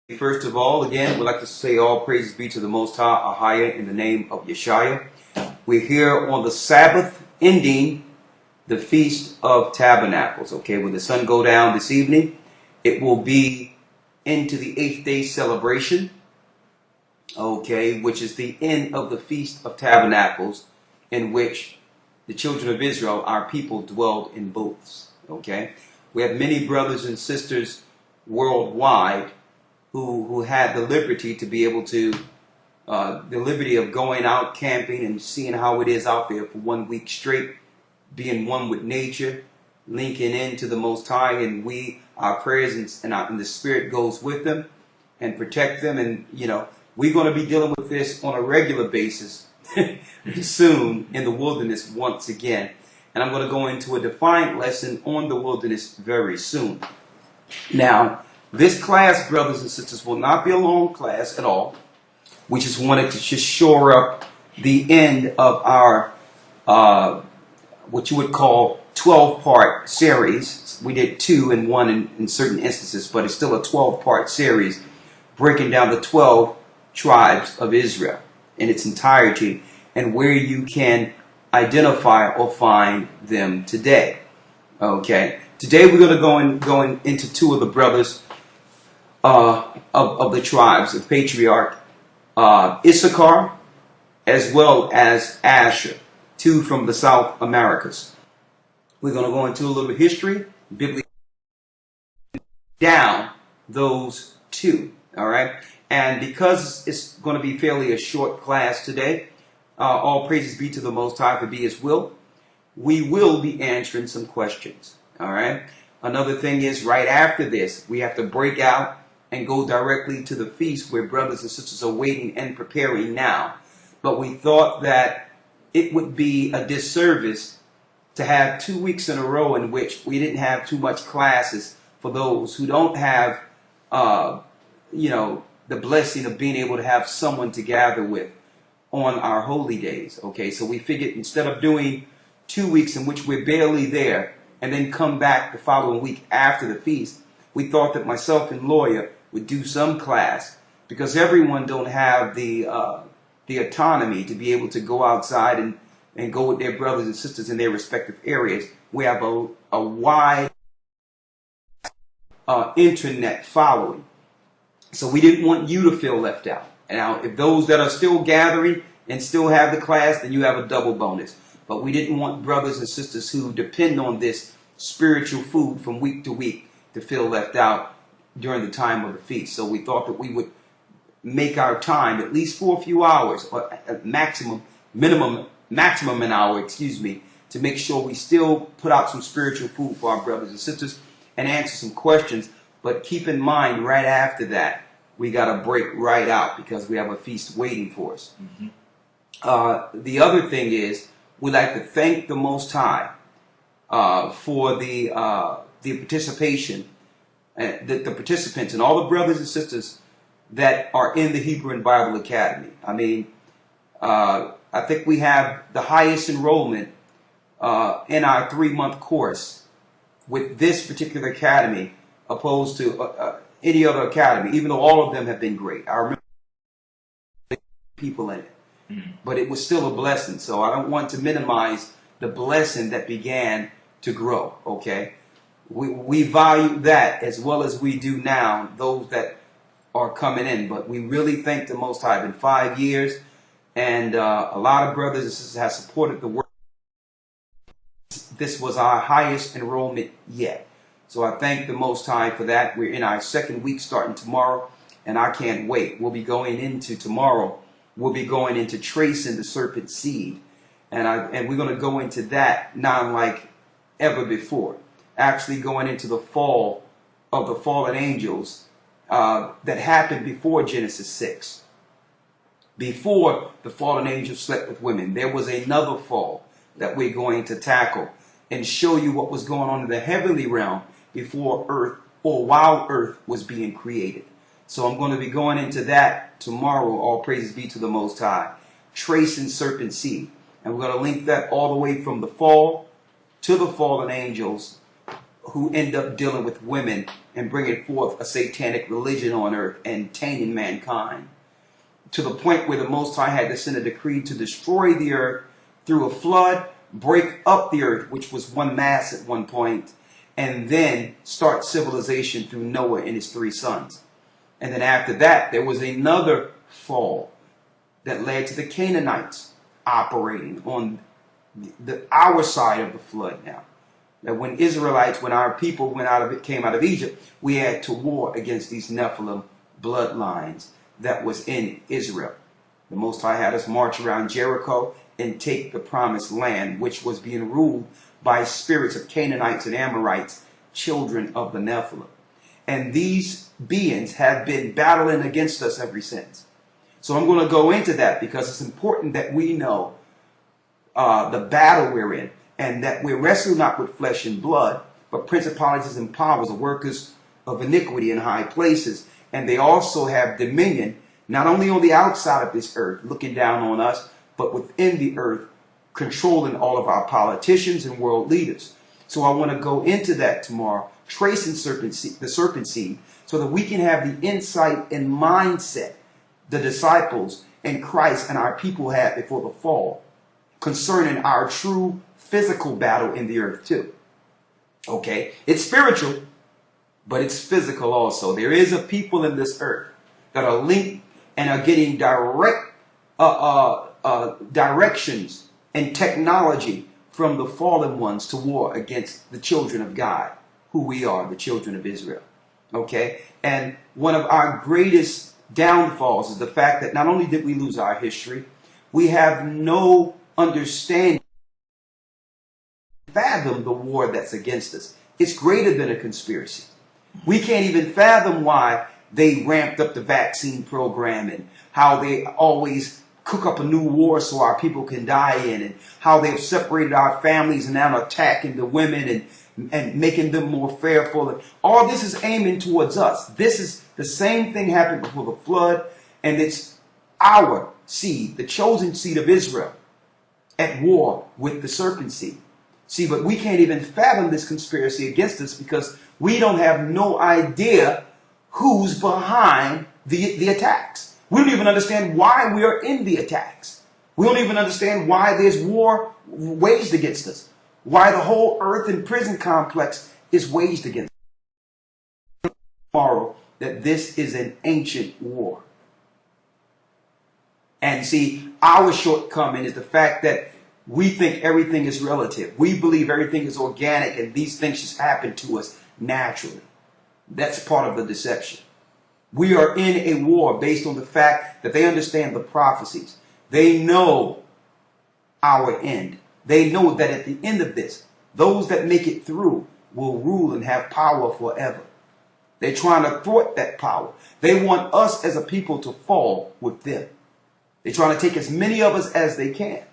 First of all, again, we'd like to say all praises be to the Most High, Ahaya, in the name of Yeshua. We're here on the Sabbath, ending the Feast of Tabernacles. Okay, when the sun go down this evening, it will be into the 8th day celebration. Okay, which is the end of the Feast of Tabernacles, in which the children of Israel, our people, dwelled in booths. Okay, we have many brothers and sisters worldwide who had the liberty to be able to, the liberty of going out camping and seeing how it is out there for 1 week straight, being one with nature, linking into the Most High, and our prayers and the Spirit goes with them and protect them. And, we're going to be dealing with this on a regular basis soon in the wilderness once again. And I'm going to go into a defiant lesson on the wilderness very soon. Now, this class, brothers and sisters, will not be a long class at all. We just wanted to just shore up the end of our, what you would call 12-part series. We did 2 and 1 in certain instances, but it's still a 12-part series breaking down the 12 tribes of Israel in its entirety and where you can identify or find them today. Okay. Today we're going to go into 2 of the brothers of the tribes of patriarch Issachar, as well as Asher, 2 from the South Americas. We're going to go into a little history, biblically down those 2. All right, and because it's going to be fairly a short class today, all praises be to the Most High for be His will. We will be answering some questions. All right. Another thing is, right after this, we have to break out and go directly to the feast where brothers and sisters are waiting and preparing now. But we thought that it would be a disservice to have 2 weeks in a row in which we didn't have too much classes for those who don't have, the blessing of being able to have someone to gather with on our holy days. Okay, so we figured instead of doing 2 weeks in which we're barely there and then come back the following week after the feast, we thought that myself and Lawyer would do some class, because everyone don't have the autonomy to be able to go outside and go with their brothers and sisters in their respective areas. We have a wide internet following, so we didn't want you to feel left out. Now, if those that are still gathering and still have the class, then you have a double bonus. But we didn't want brothers and sisters who depend on this spiritual food from week to week to feel left out during the time of the feast. So we thought that we would make our time at least for a few hours, or minimum an hour, to make sure we still put out some spiritual food for our brothers and sisters and answer some questions. But keep in mind, right after that, we got to break right out because we have a feast waiting for us. Mm-hmm. The other thing is, we'd like to thank the Most High for the participation, the participants and all the brothers and sisters that are in the Hebrew and Bible Academy. I mean, I think we have the highest enrollment in our 3-month course with this particular academy opposed to any other academy, even though all of them have been great. I remember people in it, but it was still a blessing. So I don't want to minimize the blessing that began to grow. Okay, we value that as well as we do now those that are coming in. But we really thank the Most High. It's been 5 years, and a lot of brothers and sisters have supported the work. This was our highest enrollment yet. So I thank the Most High for that. We're in our 2nd week starting tomorrow, and I can't wait. We'll be going into tomorrow. We'll be going into tracing the serpent seed, and we're going to go into that not like ever before. Actually, going into the fall of the fallen angels that happened before Genesis 6. Before the fallen angels slept with women, there was another fall that we're going to tackle and show you what was going on in the heavenly realm before earth, or while earth was being created. So I'm going to be going into that tomorrow. All praises be to the Most High. Tracing serpent seed. And we're going to link that all the way from the fall to the fallen angels who end up dealing with women and bringing forth a satanic religion on earth and tainting mankind, to the point where the Most High had to send a decree to destroy the earth through a flood, break up the earth, which was one mass at one point, and then start civilization through Noah and his 3 sons. And then after that, there was another fall that led to the Canaanites operating on our side of the flood now. That when Israelites, when our people came out of Egypt, we had to war against these Nephilim bloodlines that was in Israel. The Most High had us march around Jericho and take the promised land, which was being ruled by spirits of Canaanites and Amorites, children of the Nephilim. And these beings have been battling against us ever since. So I'm going to go into that because it's important that we know the battle we're in, and that we're wrestling not with flesh and blood, but principalities and powers, the workers of iniquity in high places. And they also have dominion, not only on the outside of this earth, looking down on us, but within the earth, controlling all of our politicians and world leaders. So I want to go into that tomorrow, tracing the serpent seed, so that we can have the insight and mindset the disciples and Christ and our people had before the fall, concerning our true physical battle in the earth too. Okay, it's spiritual, but it's physical also. There is a people in this earth that are linked and are getting direct directions and technology from the fallen ones to war against the children of God, who we are, the children of Israel. Okay, and one of our greatest downfalls is the fact that not only did we lose our history, we have no understanding, fathom the war that's against us. It's greater than a conspiracy. We can't even fathom why they ramped up the vaccine program and how they always cook up a new war so our people can die in, and how they've separated our families and now attacking the women and making them more fearful. And all this is aiming towards us. This is the same thing happened before the flood, and it's our seed, the chosen seed of Israel, at war with the serpent seed. See, but we can't even fathom this conspiracy against us because we don't have no idea who's behind the attacks. We don't even understand why we are in the attacks. We don't even understand why there's war waged against us. Why the whole earth and prison complex is waged against us. Tomorrow, that this is an ancient war. And see, our shortcoming is the fact that we think everything is relative. We believe everything is organic and these things just happen to us naturally. That's part of the deception. We are in a war based on the fact that they understand the prophecies. They know our end. They know that at the end of this, those that make it through will rule and have power forever. They're trying to thwart that power. They want us as a people to fall with them. They're trying to take as many of us as they can.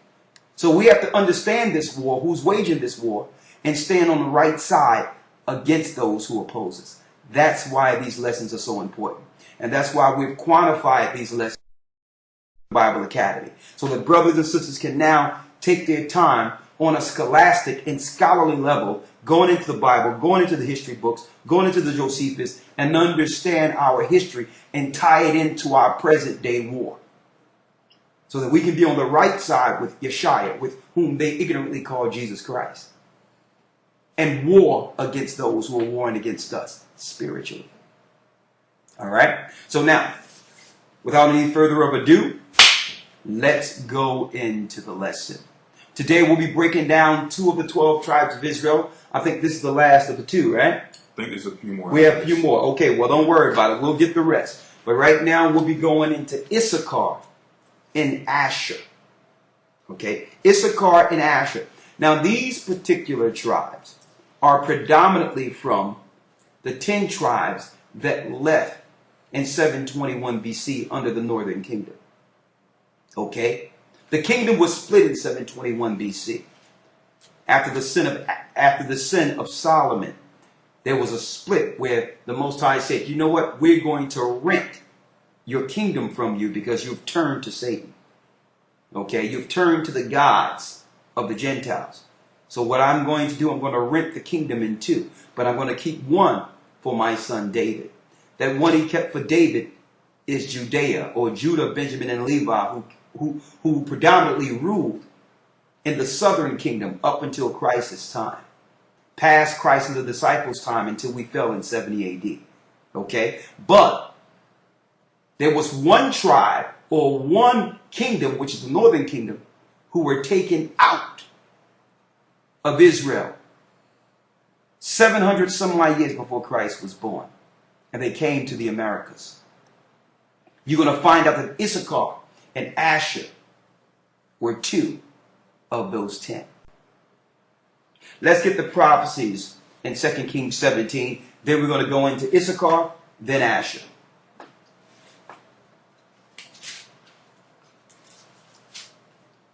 So we have to understand this war, who's waging this war, and stand on the right side against those who oppose us. That's why these lessons are so important. And that's why we've quantified these lessons in the Bible Academy. So that brothers and sisters can now take their time on a scholastic and scholarly level, going into the Bible, going into the history books, going into the Josephus, and understand our history and tie it into our present day war. So that we can be on the right side with Yeshua, with whom they ignorantly call Jesus Christ. And war against those who are warring against us spiritually. All right? So now, without any further ado, let's go into the lesson. Today we'll be breaking down 2 of the 12 tribes of Israel. I think this is the last of the 2, right? I think there's a few more. We have a few more. Okay, well, don't worry about it. We'll get the rest. But right now we'll be going into Issachar and Asher. Okay, Issachar and Asher. Now these particular tribes are predominantly from the 10 tribes that left in 721 BC under the northern kingdom. Okay, the kingdom was split in 721 BC. After the sin of Solomon, there was a split where the Most High said, you know what, we're going to rent your kingdom from you because you've turned to Satan. Okay, you've turned to the gods of the Gentiles. So what I'm going to do, I'm going to rent the kingdom in two. But I'm going to keep one for my son David. That one he kept for David is Judea, or Judah, Benjamin, and Levi, who predominantly ruled in the southern kingdom up until Christ's time. Past Christ and the disciples' time until we fell in 70 AD. Okay? But there was one tribe or one kingdom, which is the northern kingdom, who were taken out of Israel 700 some odd years before Christ was born. And they came to the Americas. You're going to find out that Issachar and Asher were two of those 10. Let's get the prophecies in 2 Kings 17. Then we're going to go into Issachar, then Asher.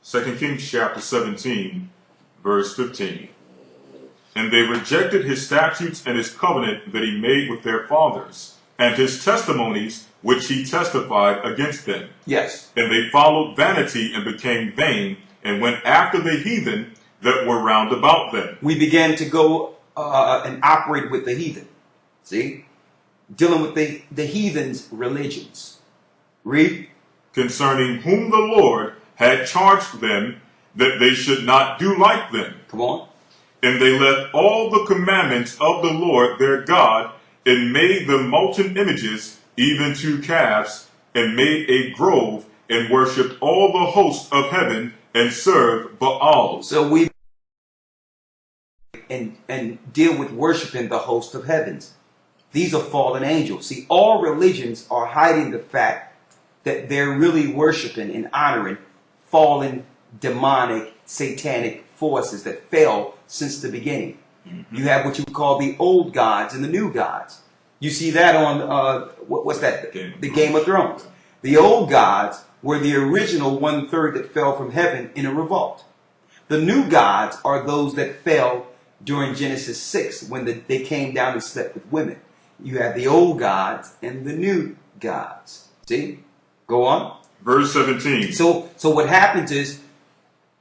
Second Kings chapter 17, verse 15. And they rejected his statutes and his covenant that he made with their fathers, and his testimonies which he testified against them. Yes. And they followed vanity and became vain, and went after the heathen that were round about them. We began to go and operate with the heathen. See? Dealing with the heathen's religions. Read. Concerning whom the Lord had charged them that they should not do like them. Come on. And they left all the commandments of the Lord their God, and made them molten images, even to calves, and made a grove, and worshipped all the hosts of heaven, and served Baal. So we and deal with worshiping the host of heavens. These are fallen angels. See, all religions are hiding the fact that they're really worshiping and honoring fallen, demonic, satanic forces that fell since the beginning. You have what you call the old gods and the new gods. You see that on, what's that? The Game of Thrones. The old gods were the original 1/3 that fell from heaven in a revolt. The new gods are those that fell during Genesis 6 when they came down and slept with women. You have the old gods and the new gods. See? Go on. Verse 17. So what happens is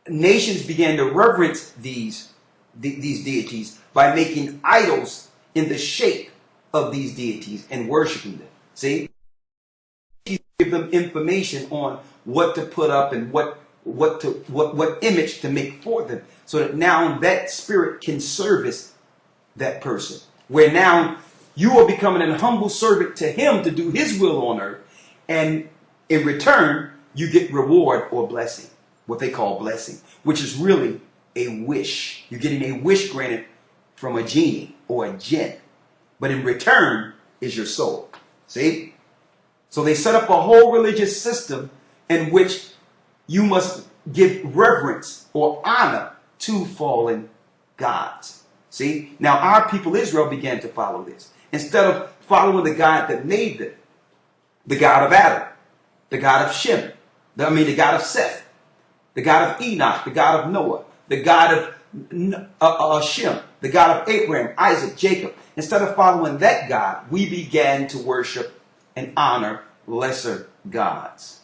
nations began to reverence these deities by making idols in the shape of these deities and worshiping them. See? Give them information on what to put up and what image to make for them, so that now that spirit can service that person. Where now you are becoming an humble servant to him to do his will on earth, and in return you get reward or blessing, what they call blessing, which is really a wish. You're getting a wish granted from a genie or a jinn, but in return is your soul. See? So they set up a whole religious system in which you must give reverence or honor to fallen gods. See? Now our people Israel began to follow this. Instead of following the God that made them, the God of Adam, the God of Shem, the God of Seth, the God of Enoch, the God of Noah, the God of Shem, the God of Abraham, Isaac, Jacob. Instead of following that God, we began to worship and honor lesser gods.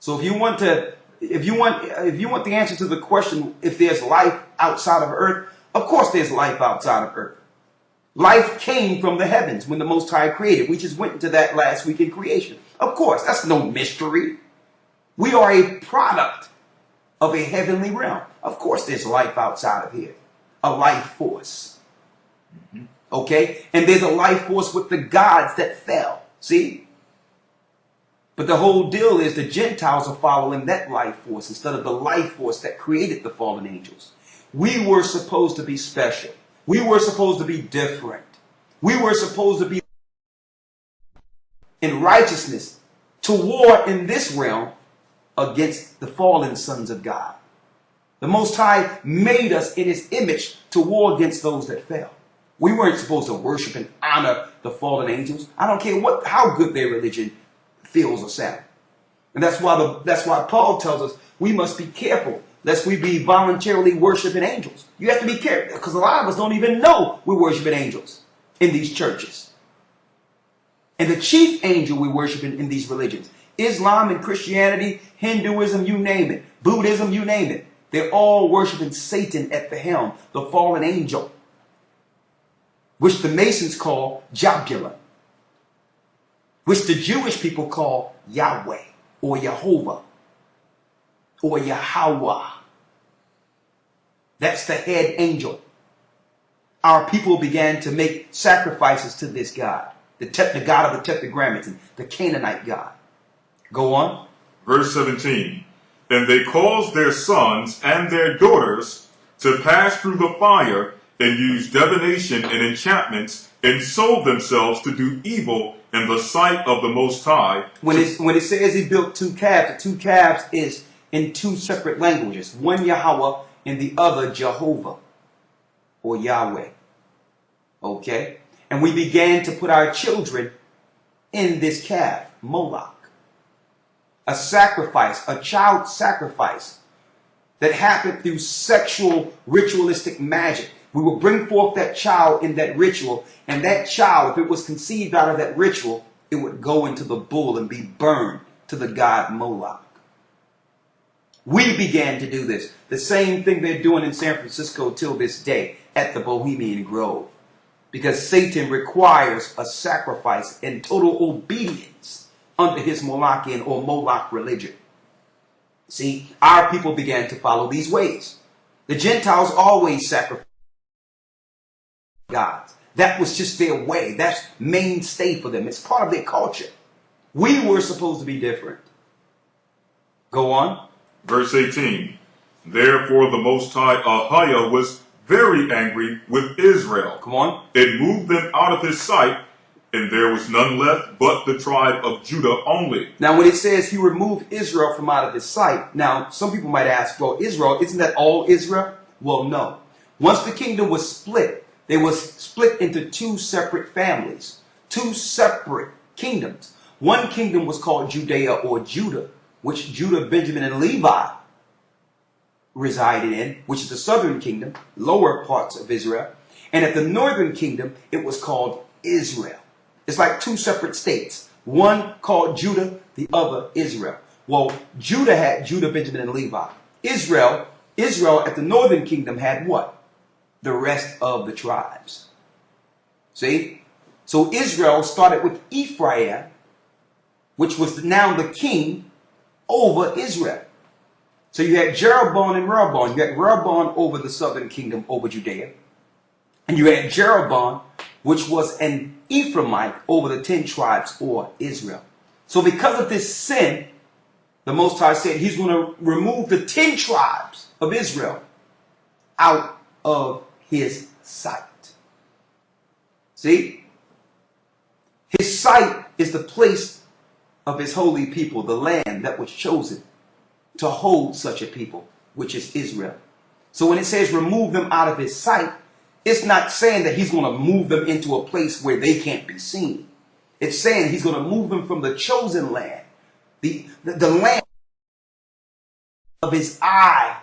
So if you want the answer to the question if there's life outside of earth, of course there's life outside of earth. Life came from the heavens when the Most High created. We just went into that last week in creation. Of course, that's no mystery. We are a product of a heavenly realm. Of course there's life outside of here. A life force. Okay? And there's a life force with the gods that fell. See? But the whole deal is the Gentiles are following that life force instead of the life force that created the fallen angels. We were supposed to be special. We were supposed to be different. We were supposed to be in righteousness to war in this realm against the fallen sons of God. The Most High made us in his image to war against those that fell. We weren't supposed to worship and honor the fallen angels. I don't care how good their religion feels or sound. And that's why Paul tells us we must be careful lest we be voluntarily worshiping angels. You have to be careful because a lot of us don't even know we're worshiping angels in these churches. And the chief angel we're worshiping in these religions, Islam and Christianity, Hinduism, you name it, Buddhism, you name it, They're all worshiping Satan at the helm, the fallen angel, which the Masons call Jabulon, which the Jewish people call Yahweh or Jehovah or Yahweh. That's the head angel. Our people began to make sacrifices to this God, the God of the Tetragrammaton, the Canaanite God. Go on. Verse 17. And they caused their sons and their daughters to pass through the fire and use divination and enchantments and sold themselves to do evil in the sight of the Most High. When it says he built two calves, the two calves is in two separate languages. One Yahweh and the other Jehovah or Yahweh. Okay? And we began to put our children in this calf, Moloch. A sacrifice, a child sacrifice that happened through sexual ritualistic magic. We will bring forth that child in that ritual, and that child, if it was conceived out of that ritual, it would go into the bull and be burned to the god Moloch. We began to do this. The same thing they're doing in San Francisco till this day at the Bohemian Grove. Because Satan requires a sacrifice and total obedience under his Molochian or Moloch religion. See, our people began to follow these ways. The Gentiles always sacrificed gods. That was just their way. That's mainstay for them. It's part of their culture. We were supposed to be different. Go on. Verse 18. Therefore the Most High Ahiah was very angry with Israel. Come on. It moved them out of his sight, and there was none left but the tribe of Judah only. Now, when it says he removed Israel from out of his sight, now, some people might ask, well, Israel, isn't that all Israel? Well, no. Once the kingdom was split, they was split into two separate families, two separate kingdoms. One kingdom was called Judea or Judah, which Judah, Benjamin, and Levi resided in, which is the southern kingdom, lower parts of Israel. And at the northern kingdom, it was called Israel. It's like two separate states. One called Judah, the other Israel. Well, Judah had Judah, Benjamin, and Levi. Israel at the northern kingdom had what? The rest of the tribes. See? So Israel started with Ephraim, which was now the king over Israel. So you had Jeroboam and Rehoboam. You had Rehoboam over the southern kingdom, over Judea. And you had Jeroboam, which was an Ephraimite over the 10 tribes or Israel. So because of this sin, the Most High said he's going to remove the 10 tribes of Israel out of his sight. See? His sight is the place of his holy people, the land that was chosen to hold such a people, which is Israel. So when it says remove them out of his sight, it's not saying that he's going to move them into a place where they can't be seen. It's saying he's going to move them from the chosen land, the land of his eye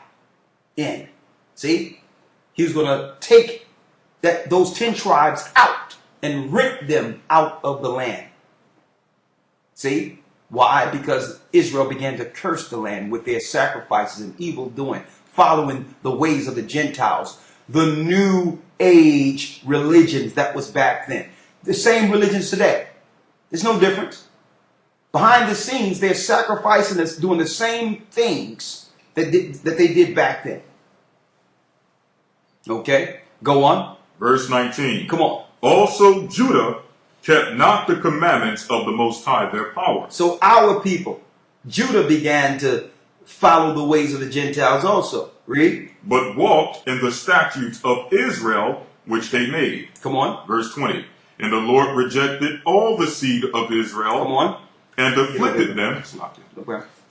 in. See? He's going to take those 10 tribes out and rip them out of the land. See? Why? Because Israel began to curse the land with their sacrifices and evil doing, following the ways of the Gentiles, the new age religions that was back then. The same religions today. There's no difference. Behind the scenes, they're sacrificing us, doing the same things that they did back then. Okay, go on. Verse 19. Come on. Also Judah kept not the commandments of the Most High their power. So our people, Judah, began to follow the ways of the Gentiles also. Read. But walked in the statutes of Israel, which they made. Come on. Verse 20. And the Lord rejected all the seed of Israel. Come on. And afflicted them.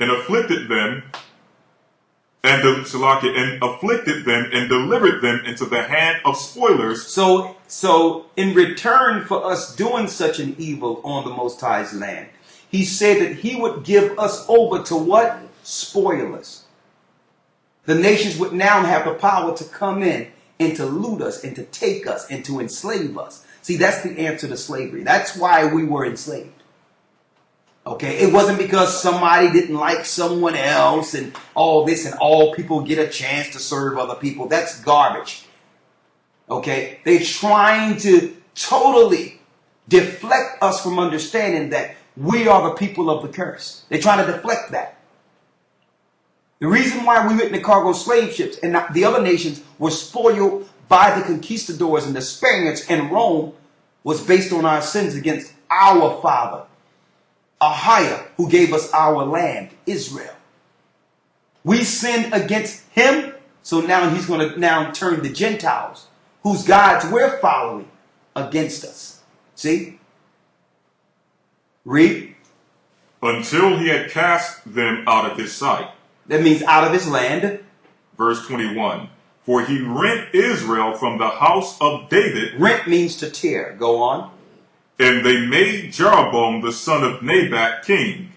And afflicted them. And afflicted them and delivered them into the hand of spoilers. So in return for us doing such an evil on the Most High's land, he said that he would give us over to what? Spoilers. The nations would now have the power to come in and to loot us and to take us and to enslave us. See, that's the answer to slavery. That's why we were enslaved. Okay, it wasn't because somebody didn't like someone else and all this and all people get a chance to serve other people. That's garbage. Okay, they're trying to totally deflect us from understanding that we are the people of the curse. They're trying to deflect that. The reason why we went in the cargo slave ships and the other nations were spoiled by the conquistadors and the Spaniards and Rome was based on our sins against our father, ASHER, who gave us our land, Israel. We sinned against him, so now he's going to now turn the Gentiles, whose gods we're following, against us. See? Read. Until he had cast them out of his sight. That means out of his land. Verse 21. For he rent Israel from the house of David. Rent means to tear. Go on. And they made Jeroboam the son of Nebat king.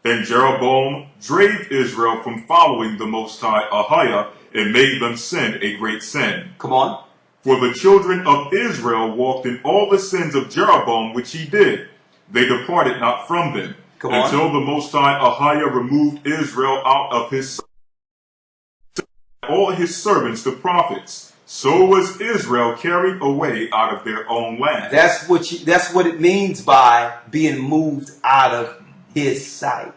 And Jeroboam drave Israel from following the Most High ASHER and made them sin a great sin. Come on. For the children of Israel walked in all the sins of Jeroboam which he did. They departed not from them. Come on. Until the Most High ASHER removed Israel out of his sight, all his servants the prophets. So was Israel carried away out of their own land. That's what it means by being moved out of his sight.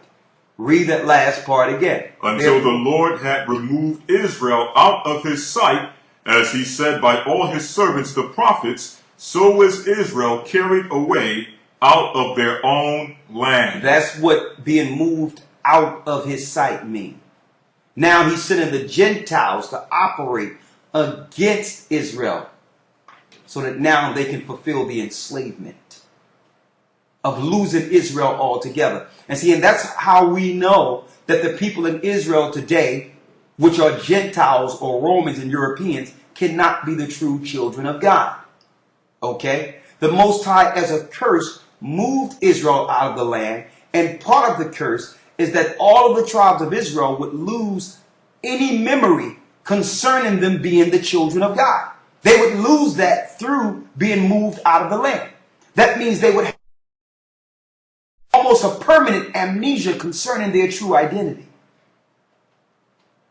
Read that last part again. Until the Lord had removed Israel out of his sight, as he said by all his servants the prophets, so was Israel carried away out of their own land. That's what being moved out of his sight means. Now he's sending the Gentiles to operate against Israel so that now they can fulfill the enslavement of losing Israel altogether. And see, and that's how we know that the people in Israel today, which are Gentiles or Romans and Europeans, cannot be the true children of God. Okay? The Most High, as a curse, moved Israel out of the land, and part of the curse is that all of the tribes of Israel would lose any memory concerning them being the children of God. They would lose that through being moved out of the land. That means they would have almost a permanent amnesia concerning their true identity.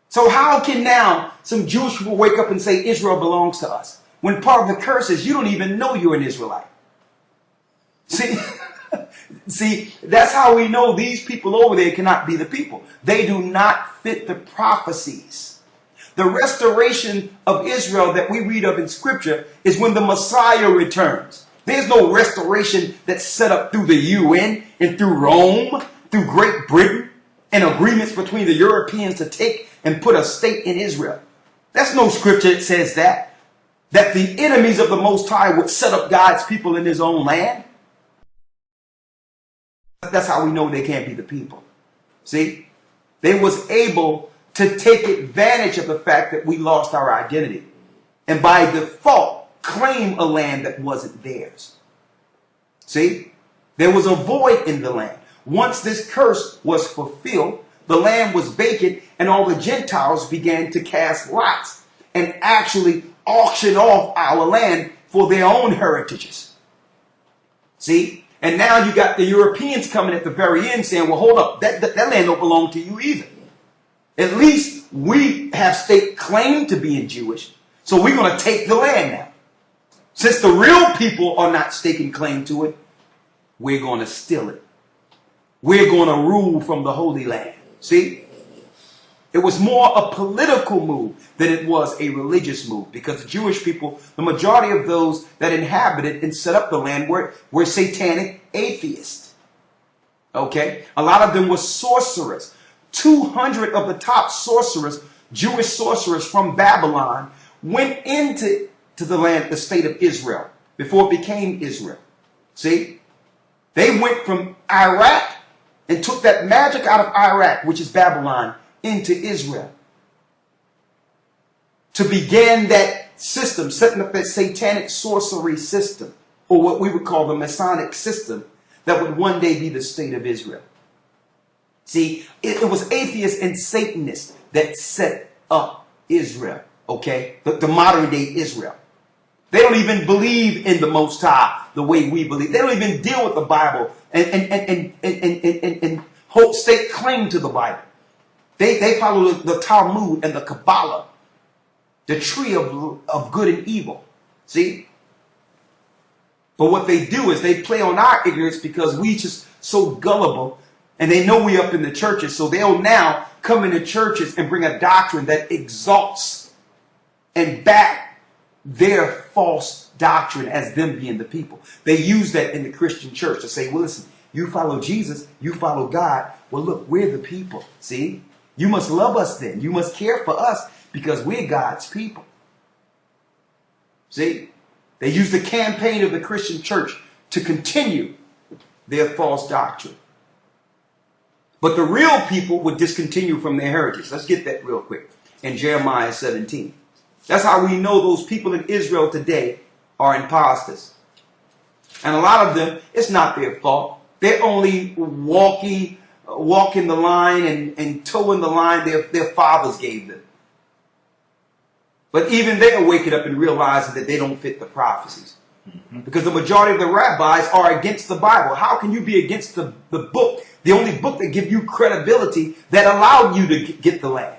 So how can now some Jewish people wake up and say Israel belongs to us, when part of the curse is you don't even know you're an Israelite? See, that's how we know these people over there cannot be the people. They do not fit the prophecies. The restoration of Israel that we read of in Scripture is when the Messiah returns. There's no restoration that's set up through the UN and through Rome, through Great Britain, and agreements between the Europeans to take and put a state in Israel. That's no scripture that says that the enemies of the Most High would set up God's people in his own land. That's how we know they can't be the people. See, they was able to take advantage of the fact that we lost our identity and by default claim a land that wasn't theirs. See, there was a void in the land. Once this curse was fulfilled, the land was vacant and all the Gentiles began to cast lots and actually auction off our land for their own heritages. See? And now you got the Europeans coming at the very end saying, well, hold up, that land don't belong to you either. At least we have state claim to being Jewish, so we're going to take the land now. Since the real people are not staking claim to it, we're going to steal it. We're going to rule from the Holy Land. See? It was more a political move than it was a religious move, because the Jewish people, the majority of those that inhabited and set up the land were satanic atheists. Okay? A lot of them were sorcerers. 200 of the top sorcerers, Jewish sorcerers from Babylon, went into the land, the state of Israel, before it became Israel. See? They went from Iraq and took that magic out of Iraq, which is Babylon, into Israel to begin that system, setting up that satanic sorcery system, or what we would call the Masonic system, that would one day be the state of Israel. See, it was atheists and Satanists that set up Israel, okay? The modern day Israel. They don't even believe in the Most High the way we believe. They don't even deal with the Bible and stake claim to the Bible. They follow the Talmud and the Kabbalah, the tree of good and evil. See? But what they do is they play on our ignorance because we just so gullible, and they know we up in the churches, so they'll now come into churches and bring a doctrine that exalts and back their false doctrine as them being the people. They use that in the Christian church to say, well, listen, you follow Jesus, you follow God. Well, look, we're the people. See? You must love us then. You must care for us because we're God's people. See? They use the campaign of the Christian church to continue their false doctrine. But the real people would discontinue from their heritage. Let's get that real quick. In Jeremiah 17. That's how we know those people in Israel today are imposters. And a lot of them, it's not their fault. They're only walking the line and towing the line their fathers gave them. But even they are waking up and realizing that they don't fit the prophecies. Because the majority of the rabbis are against the Bible. How can you be against the book, the only book that gives you credibility that allowed you to get the land?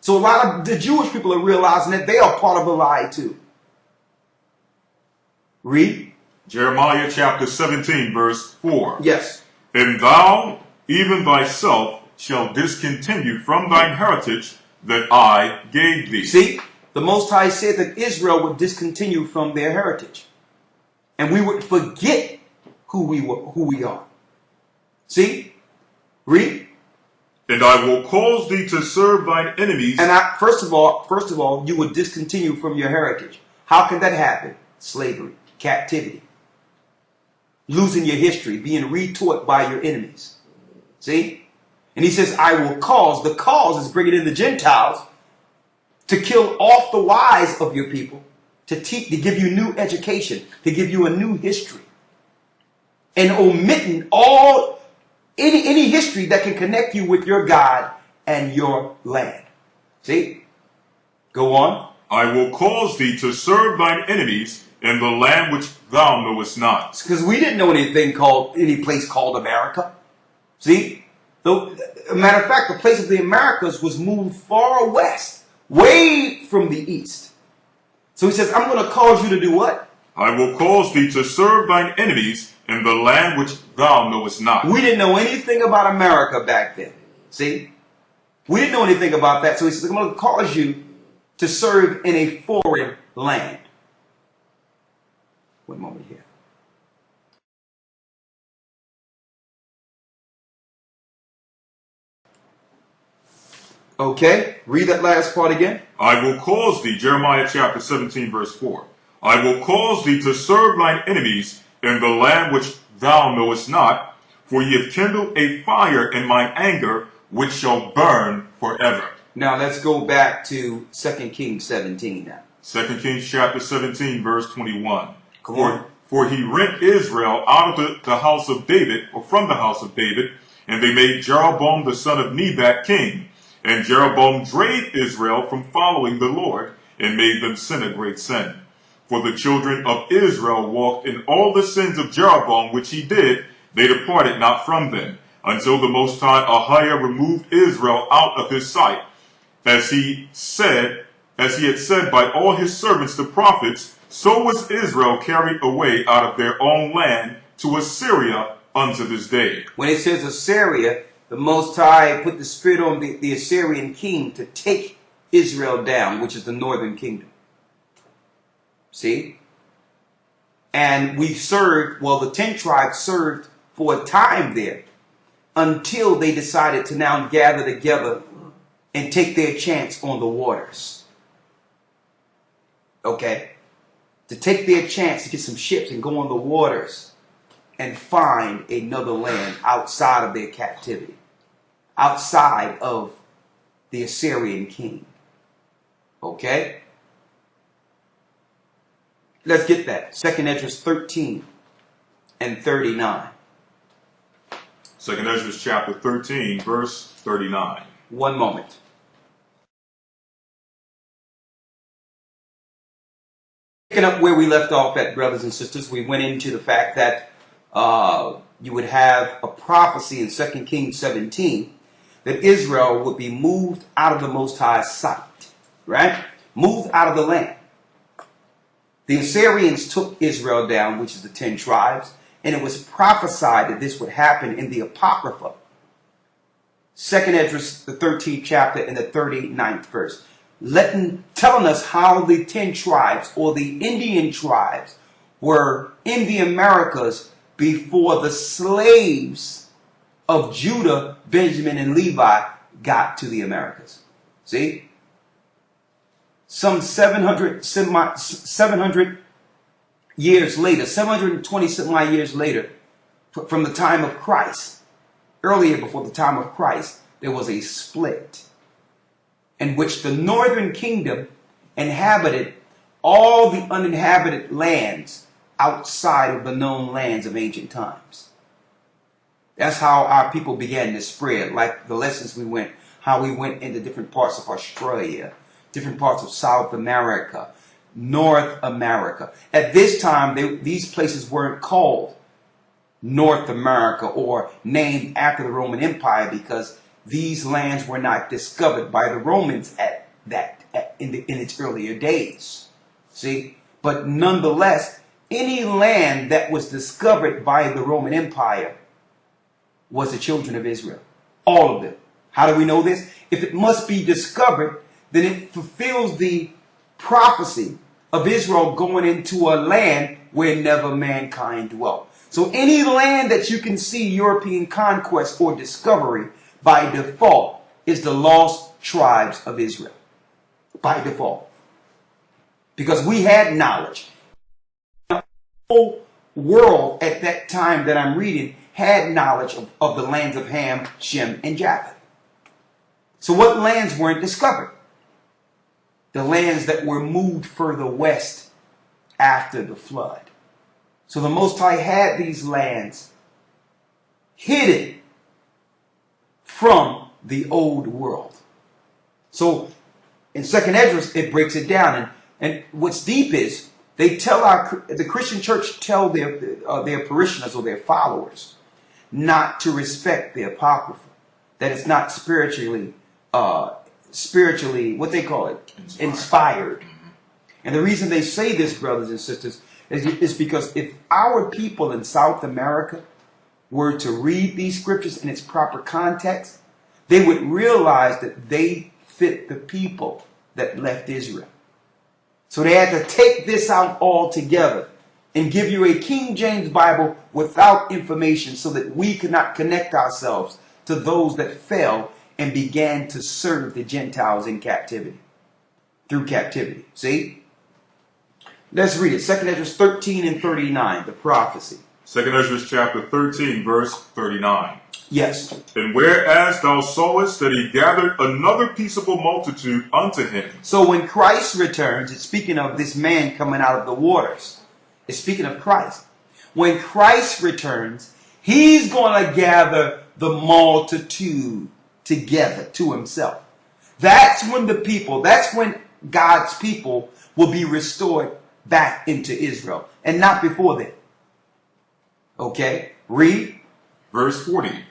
So a lot of the Jewish people are realizing that they are part of a lie too. Read. Jeremiah chapter 17, verse 4. Yes. And thou, even thyself, shall discontinue from thine heritage that I gave thee. See? The Most High said that Israel would discontinue from their heritage. And we would forget who we are. See? Read. And I will cause thee to serve thine enemies. And first of all, you would discontinue from your heritage. How can that happen? Slavery, captivity, losing your history, being retaught by your enemies. See? And he says, I will cause. The cause is bringing in the Gentiles to kill off the wise of your people, to give you new education, to give you a new history, and omitting any history that can connect you with your God and your land. See? Go on. I will cause thee to serve thine enemies in the land which thou knowest not. Because we didn't know any place called America. See? Matter of fact, the place of the Americas was moved far west, way from the east. So he says, I'm going to cause you to do what? I will cause thee to serve thine enemies in the land which thou knowest not. We didn't know anything about America back then. See? We didn't know anything about that. So he says, I'm going to cause you to serve in a foreign land. One moment here. Okay, read that last part again. I will cause thee, Jeremiah chapter 17, verse 4. I will cause thee to serve thine enemies in the land which thou knowest not, for ye have kindled a fire in mine anger, which shall burn forever. Now let's go back to 2 Kings 17 now. 2 Kings chapter 17, verse 21. Come on. For he rent Israel out of the house of David, or from the house of David, and they made Jeroboam the son of Nebat king. And Jeroboam drave Israel from following the Lord, and made them sin a great sin. For the children of Israel walked in all the sins of Jeroboam which he did, they departed not from them, until the Most High Ahiah removed Israel out of his sight, as he had said by all his servants the prophets. So was Israel carried away out of their own land to Assyria unto this day. When it says Assyria, the Most High put the spirit on the Assyrian king to take Israel down, which is the northern kingdom. See? And we served, well, the 10 tribes served for a time there until they decided to now gather together and take their chance on the waters. Okay? To take their chance to get some ships and go on the waters and find another land outside of their captivity, outside of the Assyrian king. Okay? Let's get that. 2nd Ezra 13 and 39. 2nd Ezra chapter 13, verse 39. One moment. Picking up where we left off at, brothers and sisters, we went into the fact that you would have a prophecy in 2 Kings 17 that Israel would be moved out of the Most High's sight, right? Moved out of the land. The Assyrians took Israel down, which is the 10 tribes, and it was prophesied that this would happen in the Apocrypha. 2nd Esdras, the 13th chapter, and the 39th verse. Telling us how the 10 tribes, or the Indian tribes, were in the Americas before the slaves of Judah, Benjamin, and Levi got to the Americas. See? Some 700 years later, 720 some odd years later, from the time of Christ, earlier before the time of Christ, there was a split in which the northern kingdom inhabited all the uninhabited lands outside of the known lands of ancient times. That's how our people began to spread, like the lessons we went, how we went into different parts of Australia, different parts of South America, North America. At this time, these places weren't called North America or named after the Roman Empire because these lands were not discovered by the Romans in its earlier days. See? But nonetheless, any land that was discovered by the Roman Empire was the children of Israel. All of them. How do we know this? If it must be discovered, then it fulfills the prophecy of Israel going into a land where never mankind dwelt. So any land that you can see European conquest or discovery by default is the lost tribes of Israel. By default. Because we had knowledge. The whole world at that time that I'm reading had knowledge of the lands of Ham, Shem, and Japheth. So what lands weren't discovered? The lands that were moved further west after the flood. So the Most High had these lands hidden from the old world. So in 2nd Esdras, it breaks it down. And what's deep is they tell the Christian church tell their parishioners or their followers not to respect the Apocrypha. That it's not spiritually, what they call it, inspired. And the reason they say this, brothers and sisters, is because if our people in South America were to read these scriptures in its proper context, they would realize that they fit the people that left Israel. So they had to take this out altogether and give you a King James Bible without information so that we could not connect ourselves to those that fell and began to serve the Gentiles in captivity. Through captivity. See? Let's read it. 2nd Esdras 13 and 39, the prophecy. 2nd Esdras chapter 13, verse 39. Yes. And whereas thou sawest that he gathered another peaceable multitude unto him. So when Christ returns, it's speaking of this man coming out of the waters. It's speaking of Christ. When Christ returns, he's going to gather the multitude together to himself. That's when God's people will be restored back into Israel. And not before then. Okay? Read. Verse 40.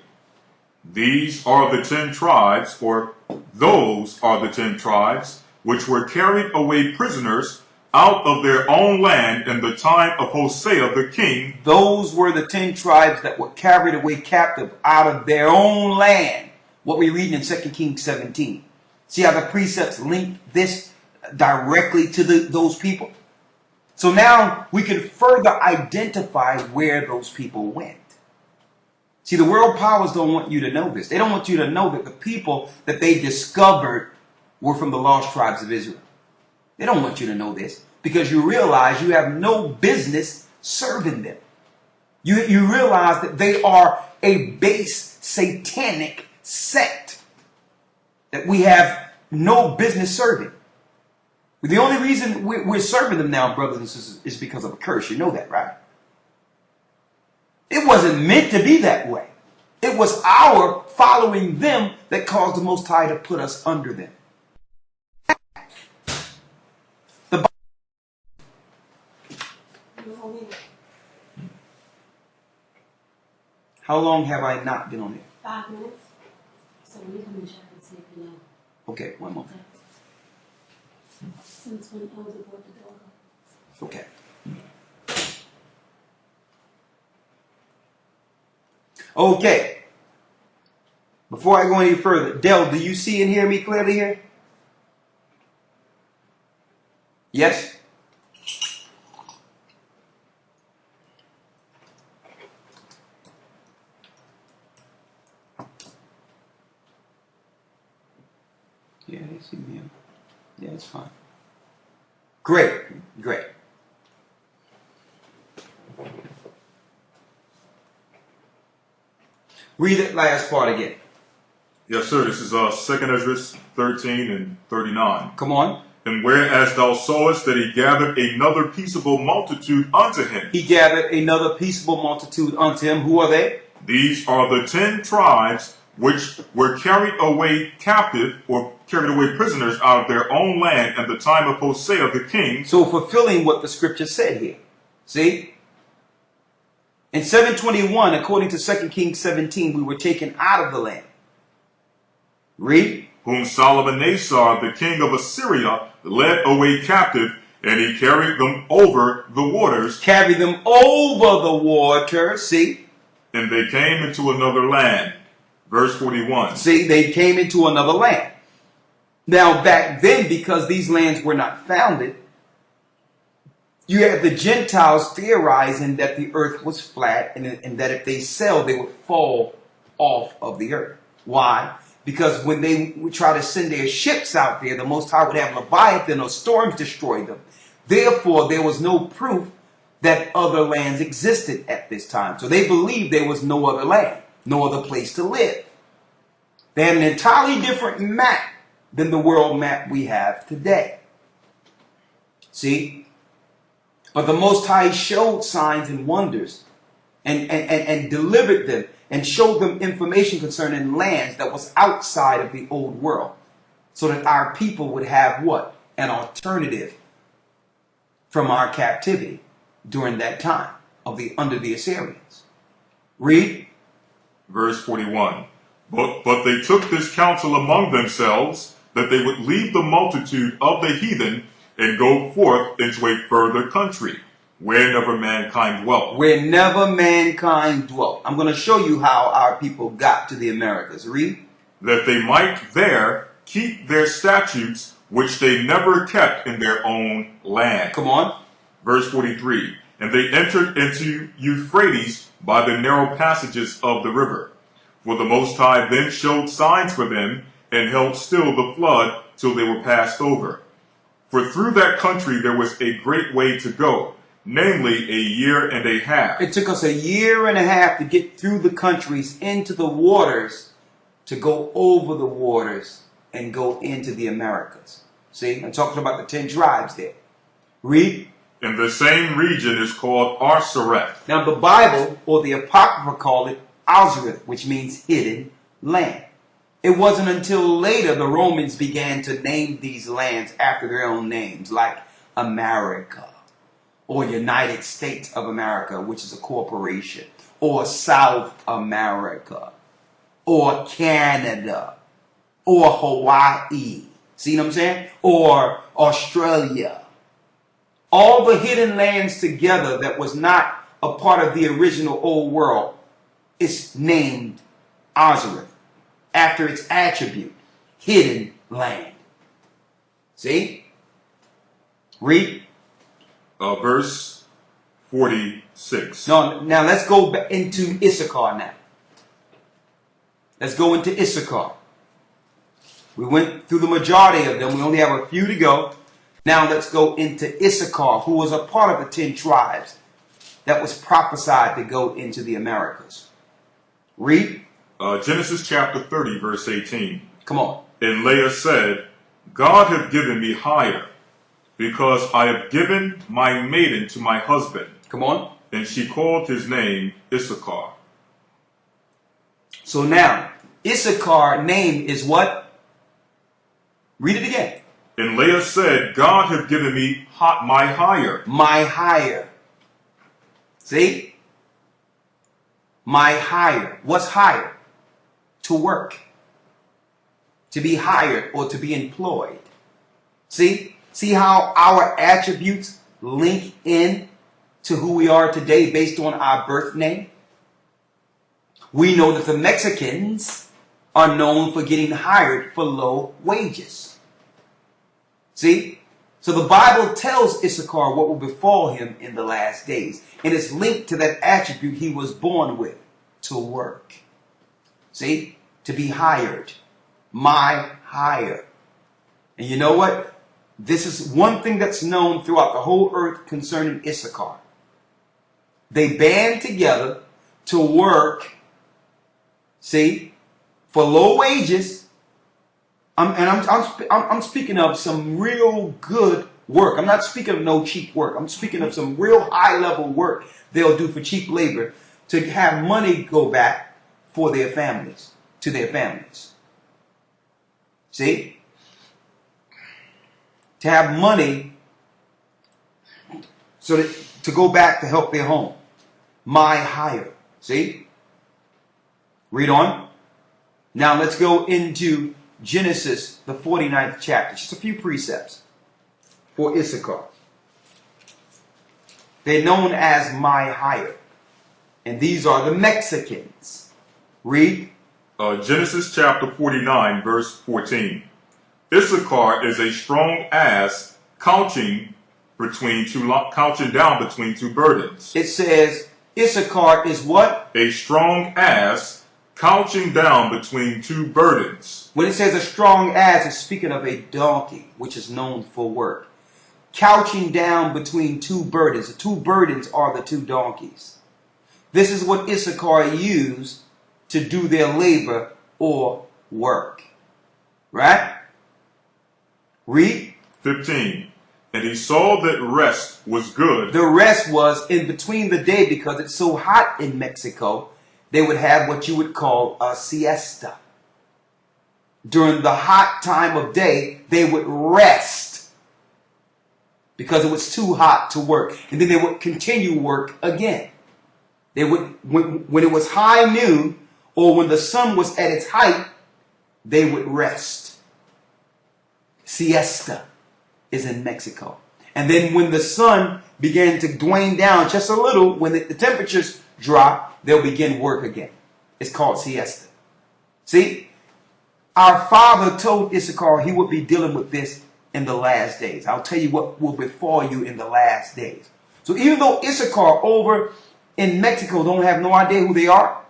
These are the 10 tribes, or those are the 10 tribes, which were carried away prisoners out of their own land in the time of Hosea the king. Those were the 10 tribes that were carried away captive out of their own land. What we read in 2 Kings 17. See how the precepts link this directly to those people? So now we can further identify where those people went. See, the world powers don't want you to know this. They don't want you to know that the people that they discovered were from the lost tribes of Israel. They don't want you to know this because you realize you have no business serving them. You realize that they are a base satanic sect that we have no business serving. The only reason we're serving them now, brothers and sisters, is because of a curse. You know that, right? It wasn't meant to be that way. It was our following them that caused the Most High to put us under them. How long have I not been on here? 5 minutes. So we can check and see if you know. Okay, one moment. Since when Elder brought the dog up. Okay. Okay. Before I go any further, Del, do you see and hear me clearly here? Yes? Yeah, they see me. Yeah, it's fine. Great, great. Read that last part again. Yes, sir. This is 2nd Ezra 13 and 39. Come on. And whereas thou sawest that he gathered another peaceable multitude unto him. He gathered another peaceable multitude unto him. Who are they? These are the 10 tribes which were carried away captive or carried away prisoners out of their own land at the time of Hosea the king. So fulfilling what the scripture said here. See? In 721, according to 2 Kings 17, we were taken out of the land. Read. Whom Salmanassar, the king of Assyria, led away captive, and he carried them over the waters. Carried them over the water. See? And they came into another land. Verse 41. See, they came into another land. Now, back then, because these lands were not founded, you had the Gentiles theorizing that the earth was flat and that if they sailed, they would fall off of the earth. Why? Because when they would try to send their ships out there, the Most High would have Leviathan or storms destroy them. Therefore, there was no proof that other lands existed at this time. So they believed there was no other land, no other place to live. They had an entirely different map than the world map we have today. See? But the Most High showed signs and wonders and delivered them and showed them information concerning lands that was outside of the old world, so that our people would have what? An alternative from our captivity during that time of under the Assyrians. Read. Verse 41. But they took this counsel among themselves, that they would leave the multitude of the heathen and go forth into a further country, where never mankind dwelt. Where never mankind dwelt. I'm going to show you how our people got to the Americas. Read. That they might there keep their statutes, which they never kept in their own land. Come on. Verse 43. And they entered into Euphrates by the narrow passages of the river. For the Most High then showed signs for them, and held still the flood till they were passed over. For through that country there was a great way to go, namely 1.5 years. It took us 1.5 years to get through the countries into the waters, to go over the waters and go into the Americas. See, I'm talking about the 10 tribes there. Read. And the same region is called ASHER. Now the Bible, or the Apocrypha, call it ASHER, which means hidden land. It wasn't until later the Romans began to name these lands after their own names, like America, or United States of America, which is a corporation, or South America, or Canada, or Hawaii. See what I'm saying? Or Australia. All the hidden lands together that was not a part of the original old world is named ASHER, after its attribute, hidden land. See? Read. Verse 46. Now let's go back into Issachar now. Let's go into Issachar. We went through the majority of them. We only have a few to go. Now let's go into Issachar, who was a part of the 10 tribes that was prophesied to go into the Americas. Read. Genesis chapter 30, verse 18. Come on. And Leah said, God hath given me hire, because I have given my maiden to my husband. Come on. And she called his name Issachar. So now, Issachar name is what? Read it again. And Leah said, God hath given me my hire. My hire. See? My hire. What's hire? To work. To be hired or to be employed. See? See how our attributes link in to who we are today based on our birth name? We know that the Mexicans are known for getting hired for low wages. See? So the Bible tells Issachar what will befall him in the last days. And it's linked to that attribute he was born with, to work. See? To be hired. My hire. And you know what? This is one thing that's known throughout the whole earth concerning Issachar. They band together to work, see, for low wages. I'm speaking of some real good work. I'm not speaking of no cheap work. I'm speaking of some real high level work they'll do for cheap labor to have money go back for their families, to their families. See? To have money so that to go back to help their home. My hire. See? Read on. Now let's go into Genesis, the 49th chapter. Just a few precepts for Issachar. They're known as my hire. And these are the Mexicans. Read. Genesis chapter 49, verse 14. Issachar is a strong ass couching down between two burdens. It says Issachar is what? A strong ass couching down between two burdens. When it says a strong ass, it's speaking of a donkey, which is known for work. Couching down between two burdens. The two burdens are the two donkeys. This is what Issachar used to do their labor or work. Right? Read. 15. And he saw that rest was good. The rest was in between the day, because it's so hot in Mexico, they would have what you would call a siesta. During the hot time of day, they would rest because it was too hot to work. And then they would continue work again. They would, when it was high noon or when the sun was at its height, they would rest. Siesta is in Mexico. And then when the sun began to wane down just a little, when the temperatures drop, they'll begin work again. It's called siesta. See? Our father told Issachar he would be dealing with this in the last days. I'll tell you what will befall you in the last days. So even though Issachar over in Mexico don't have no idea who they are,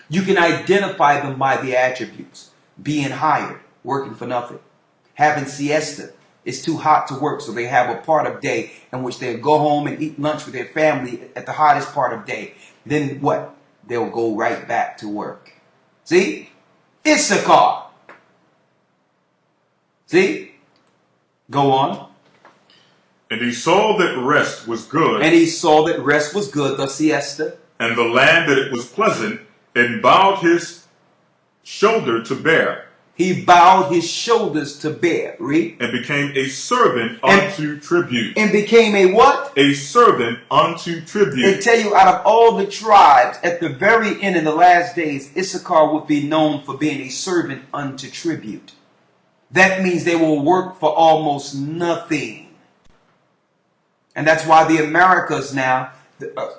you can identify them by the attributes. Being hired, working for nothing. Having siesta. It's too hot to work, so they have a part of day in which they'll go home and eat lunch with their family at the hottest part of day. Then what? They'll go right back to work. See? Issachar. See? Go on. And he saw that rest was good. And he saw that rest was good, the siesta. And the land that it was pleasant, and bowed his shoulder to bear. He bowed his shoulders to bear. Read. And became a servant unto tribute. And became a what? A servant unto tribute. They tell you, out of all the tribes, at the very end in the last days, Issachar would be known for being a servant unto tribute. That means they will work for almost nothing. And that's why the Americas now,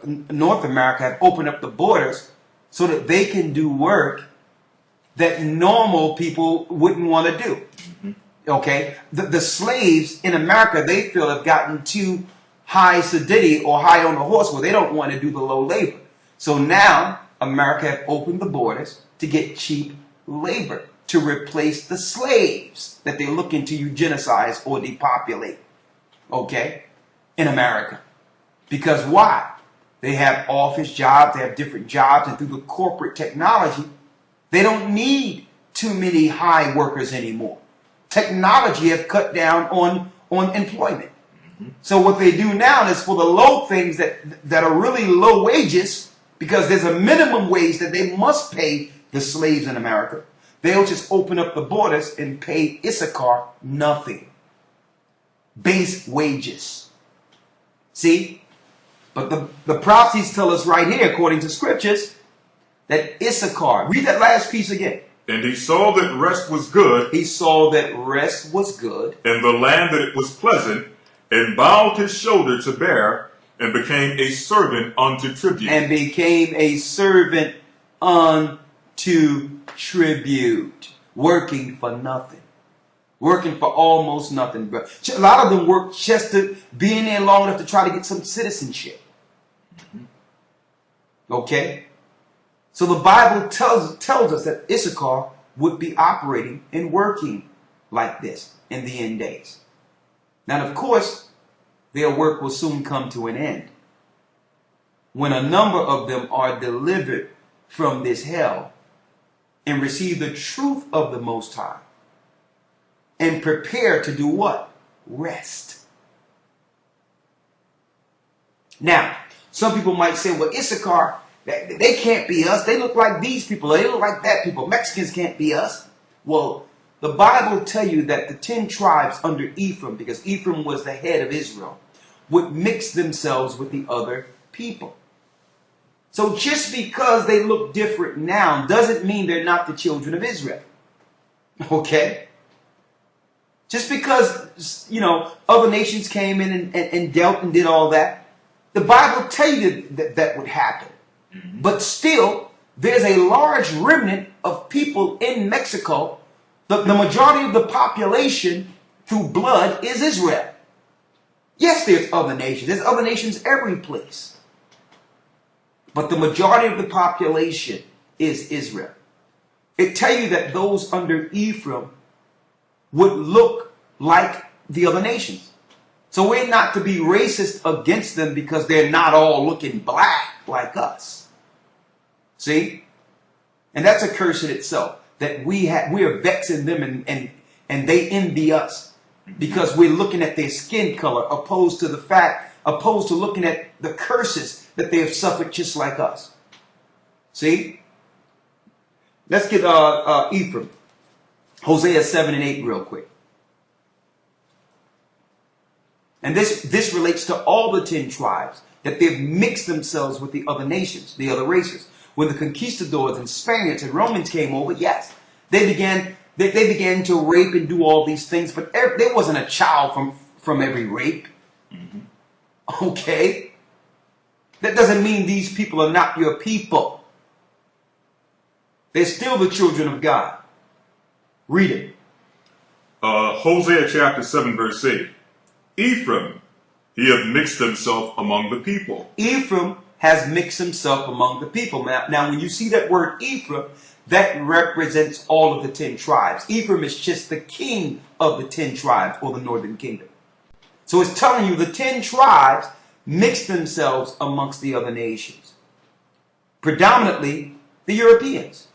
North America, have opened up the borders so that they can do work that normal people wouldn't want to do. Mm-hmm. Okay? The slaves in America, they feel, have gotten too high sedity or high on the horse where they don't want to do the low labor. So now America have opened the borders to get cheap labor to replace the slaves that they're looking to eugenicize or depopulate. Okay? In America. Because why? They have office jobs, they have different jobs, and through the corporate technology, they don't need too many high workers anymore. Technology has cut down on employment. Mm-hmm. So what they do now is for the low things that are really low wages, because there's a minimum wage that they must pay the slaves in America, they'll just open up the borders and pay Issachar nothing. Base wages. See? But the prophecies tell us right here, according to scriptures, that Issachar, read that last piece again. And he saw that rest was good, He saw that rest was good, and the land that it was pleasant, and bowed his shoulder to bear, and became a servant unto tribute. and became a servant unto tribute, working for nothing. Working for almost nothing. Bro. A lot of them work just to be in there long enough to try to get some citizenship. Okay? So the Bible tells us that Issachar would be operating and working like this in the end days. Now, of course, their work will soon come to an end when a number of them are delivered from this hell and receive the truth of the Most High and prepare to do what? Rest. Now, some people might say, well, Issachar, they can't be us. They look like these people. They look like that people. Mexicans can't be us. Well, the Bible tells you that the 10 tribes under Ephraim, because Ephraim was the head of Israel, would mix themselves with the other people. So just because they look different now doesn't mean they're not the children of Israel. Okay? Just because, other nations came in and dealt and did all that, the Bible tells you that would happen. But still, there's a large remnant of people in Mexico. The majority of the population through blood is Israel. Yes, there's other nations. There's other nations every place. But the majority of the population is Israel. It tells you that those under Ephraim would look like the other nations. So we're not to be racist against them because they're not all looking black like us. See? And that's a curse in itself, that we are vexing them and they envy us because we're looking at their skin color opposed to looking at the curses that they have suffered just like us. See? Let's get Ephraim. Hosea 7 and 8 real quick. And this relates to all the 10 tribes, that they've mixed themselves with the other nations, the other races. When the conquistadors and Spaniards and Romans came over, yes, they began to rape and do all these things, but there wasn't a child from every rape. Okay? That doesn't mean these people are not your people. They're still the children of God. Read it. Hosea chapter 7 verse 8. Ephraim, he hath mixed himself among the people. Ephraim has mixed himself among the people. Now, when you see that word Ephraim, that represents all of the 10 tribes. Ephraim is just the king of the 10 tribes, or the northern kingdom. So it's telling you the 10 tribes mixed themselves amongst the other nations. Predominantly the Europeans.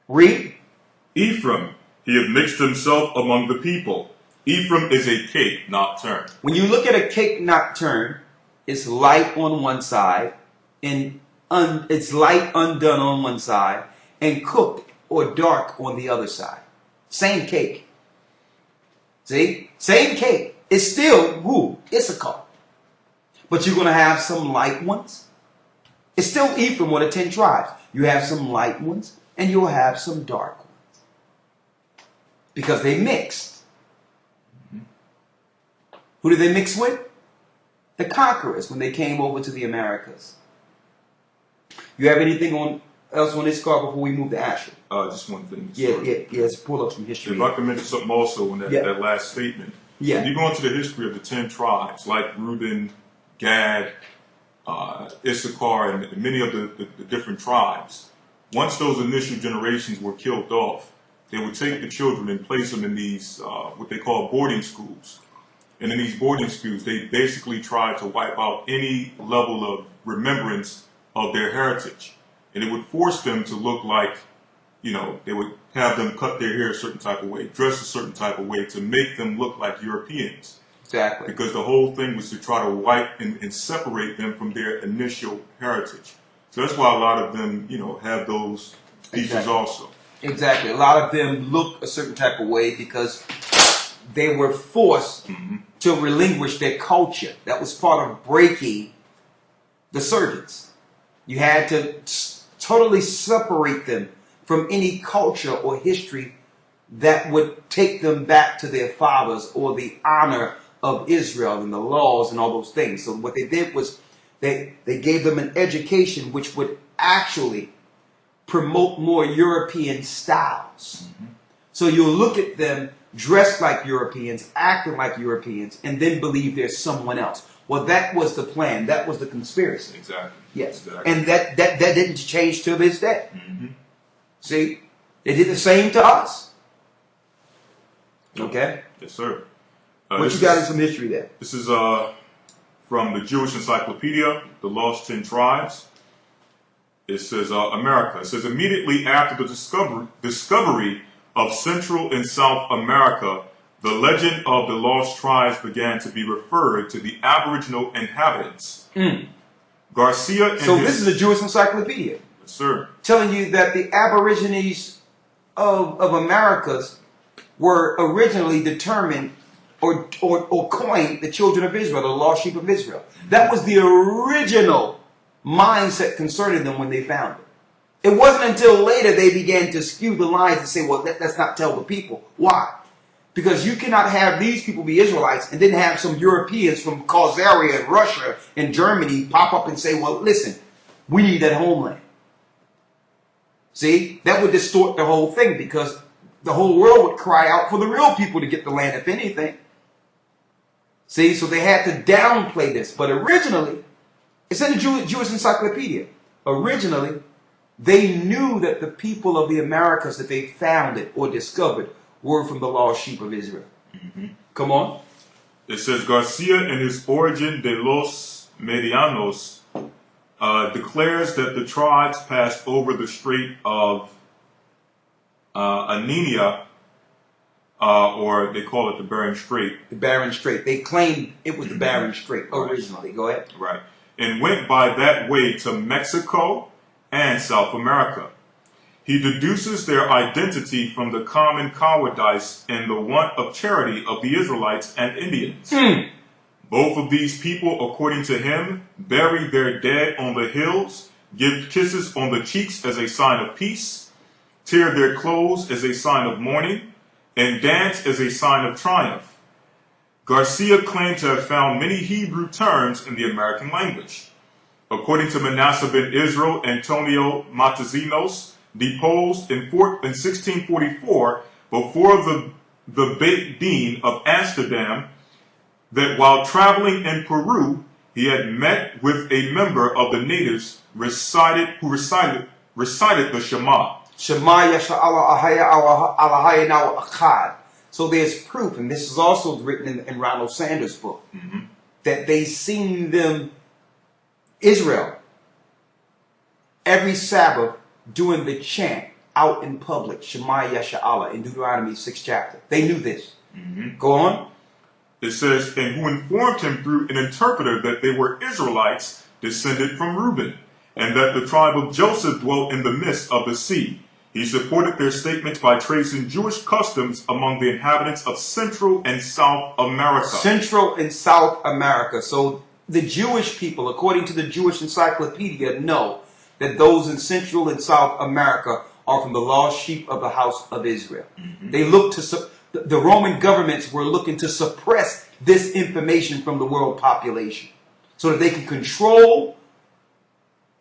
Read. Ephraim, he hath mixed himself among the people. Ephraim is a cake not turned. When you look at a cake not turned, it's light on one side, and it's light undone on one side, and cooked or dark on the other side. Same cake. See? Same cake. It's still who? Issachar. But you're going to have some light ones. It's still Ephraim, one of 10 tribes. You have some light ones, and you'll have some dark ones. Because they mixed. Who did they mix with? The conquerors when they came over to the Americas. You have anything else on this card before we move to Asher? Just one thing. Let's pull up some history. If I can mention something also in that last statement. Yeah. If you go into the history of the 10 tribes, like Reuben, Gad, Issachar, and many of the different tribes, once those initial generations were killed off, they would take the children and place them in these, what they call boarding schools. And in these boarding schools, they basically tried to wipe out any level of remembrance of their heritage. And it would force them to look like, they would have them cut their hair a certain type of way, dress a certain type of way to make them look like Europeans. Exactly. Because the whole thing was to try to wipe and separate them from their initial heritage. So that's why a lot of them, have those features also. Exactly. A lot of them look a certain type of way because they were forced to relinquish their culture. That was part of breaking the servants. You had to totally separate them from any culture or history that would take them back to their fathers or the honor of Israel and the laws and all those things. So what they did was they gave them an education which would actually promote more European styles. So you'll look at them dressed like Europeans, acting like Europeans, and then believe there's someone else. Well, that was the plan. That was the conspiracy. Exactly. Yes. Exactly. And that didn't change to this day. See? They did the same to us. Okay? Yes, sir. What you got in some history there? This is from the Jewish Encyclopedia, The Lost 10 Tribes. It says, America. It says, immediately after the discovery of Central and South America, the legend of the lost tribes began to be referred to the Aboriginal inhabitants. Garcia and So this is a Jewish encyclopedia. Yes, sir. Telling you that the Aborigines of Americas were originally determined or coined the children of Israel, the lost sheep of Israel. That was the original mindset concerning them when they found it. It wasn't until later they began to skew the lines and say, well, let's not tell the people. Why? Because you cannot have these people be Israelites and then have some Europeans from Khazarian and Russia and Germany pop up and say, well, listen, we need that homeland. See, that would distort the whole thing because the whole world would cry out for the real people to get the land, if anything. See, so they had to downplay this. But originally, it's in the Jewish Encyclopedia. Originally, they knew that the people of the Americas that they founded or discovered were from the lost sheep of Israel. Come on. It says, Garcia in his Origin de los Medianos declares that the tribes passed over the Strait of Anania, or they call it the Bering Strait. The Bering Strait. They claimed it was the Bering Strait originally. Go ahead. Right. And went by that way to Mexico and South America. He deduces their identity from the common cowardice and the want of charity of the Israelites and Indians. Both of these people, according to him, bury their dead on the hills, give kisses on the cheeks as a sign of peace, tear their clothes as a sign of mourning, and dance as a sign of triumph. Garcia claimed to have found many Hebrew terms in the American language. According to Manasseh ben Israel, Antonio Matazinos deposed in 1644 before the Beit Din of Amsterdam that while traveling in Peru, he had met with a member of the natives who recited the Shema. Shema Yasha Allah Ahaya Alahaya Now Akkad. So there's proof, and this is also written in Ronald Sanders' book, that they seen them, Israel, every Sabbath doing the chant out in public, Shema Yasha Allah, in Deuteronomy 6th chapter. They knew this. Go on. It says, and who informed him through an interpreter that they were Israelites descended from Reuben, and that the tribe of Joseph dwelt in the midst of the sea. He supported their statements by tracing Jewish customs among the inhabitants of Central and South America. Central and South America. So the Jewish people, according to the Jewish Encyclopedia, know that those in Central and South America are from the lost sheep of the house of Israel. They look to, the Roman governments were looking to suppress this information from the world population so that they could control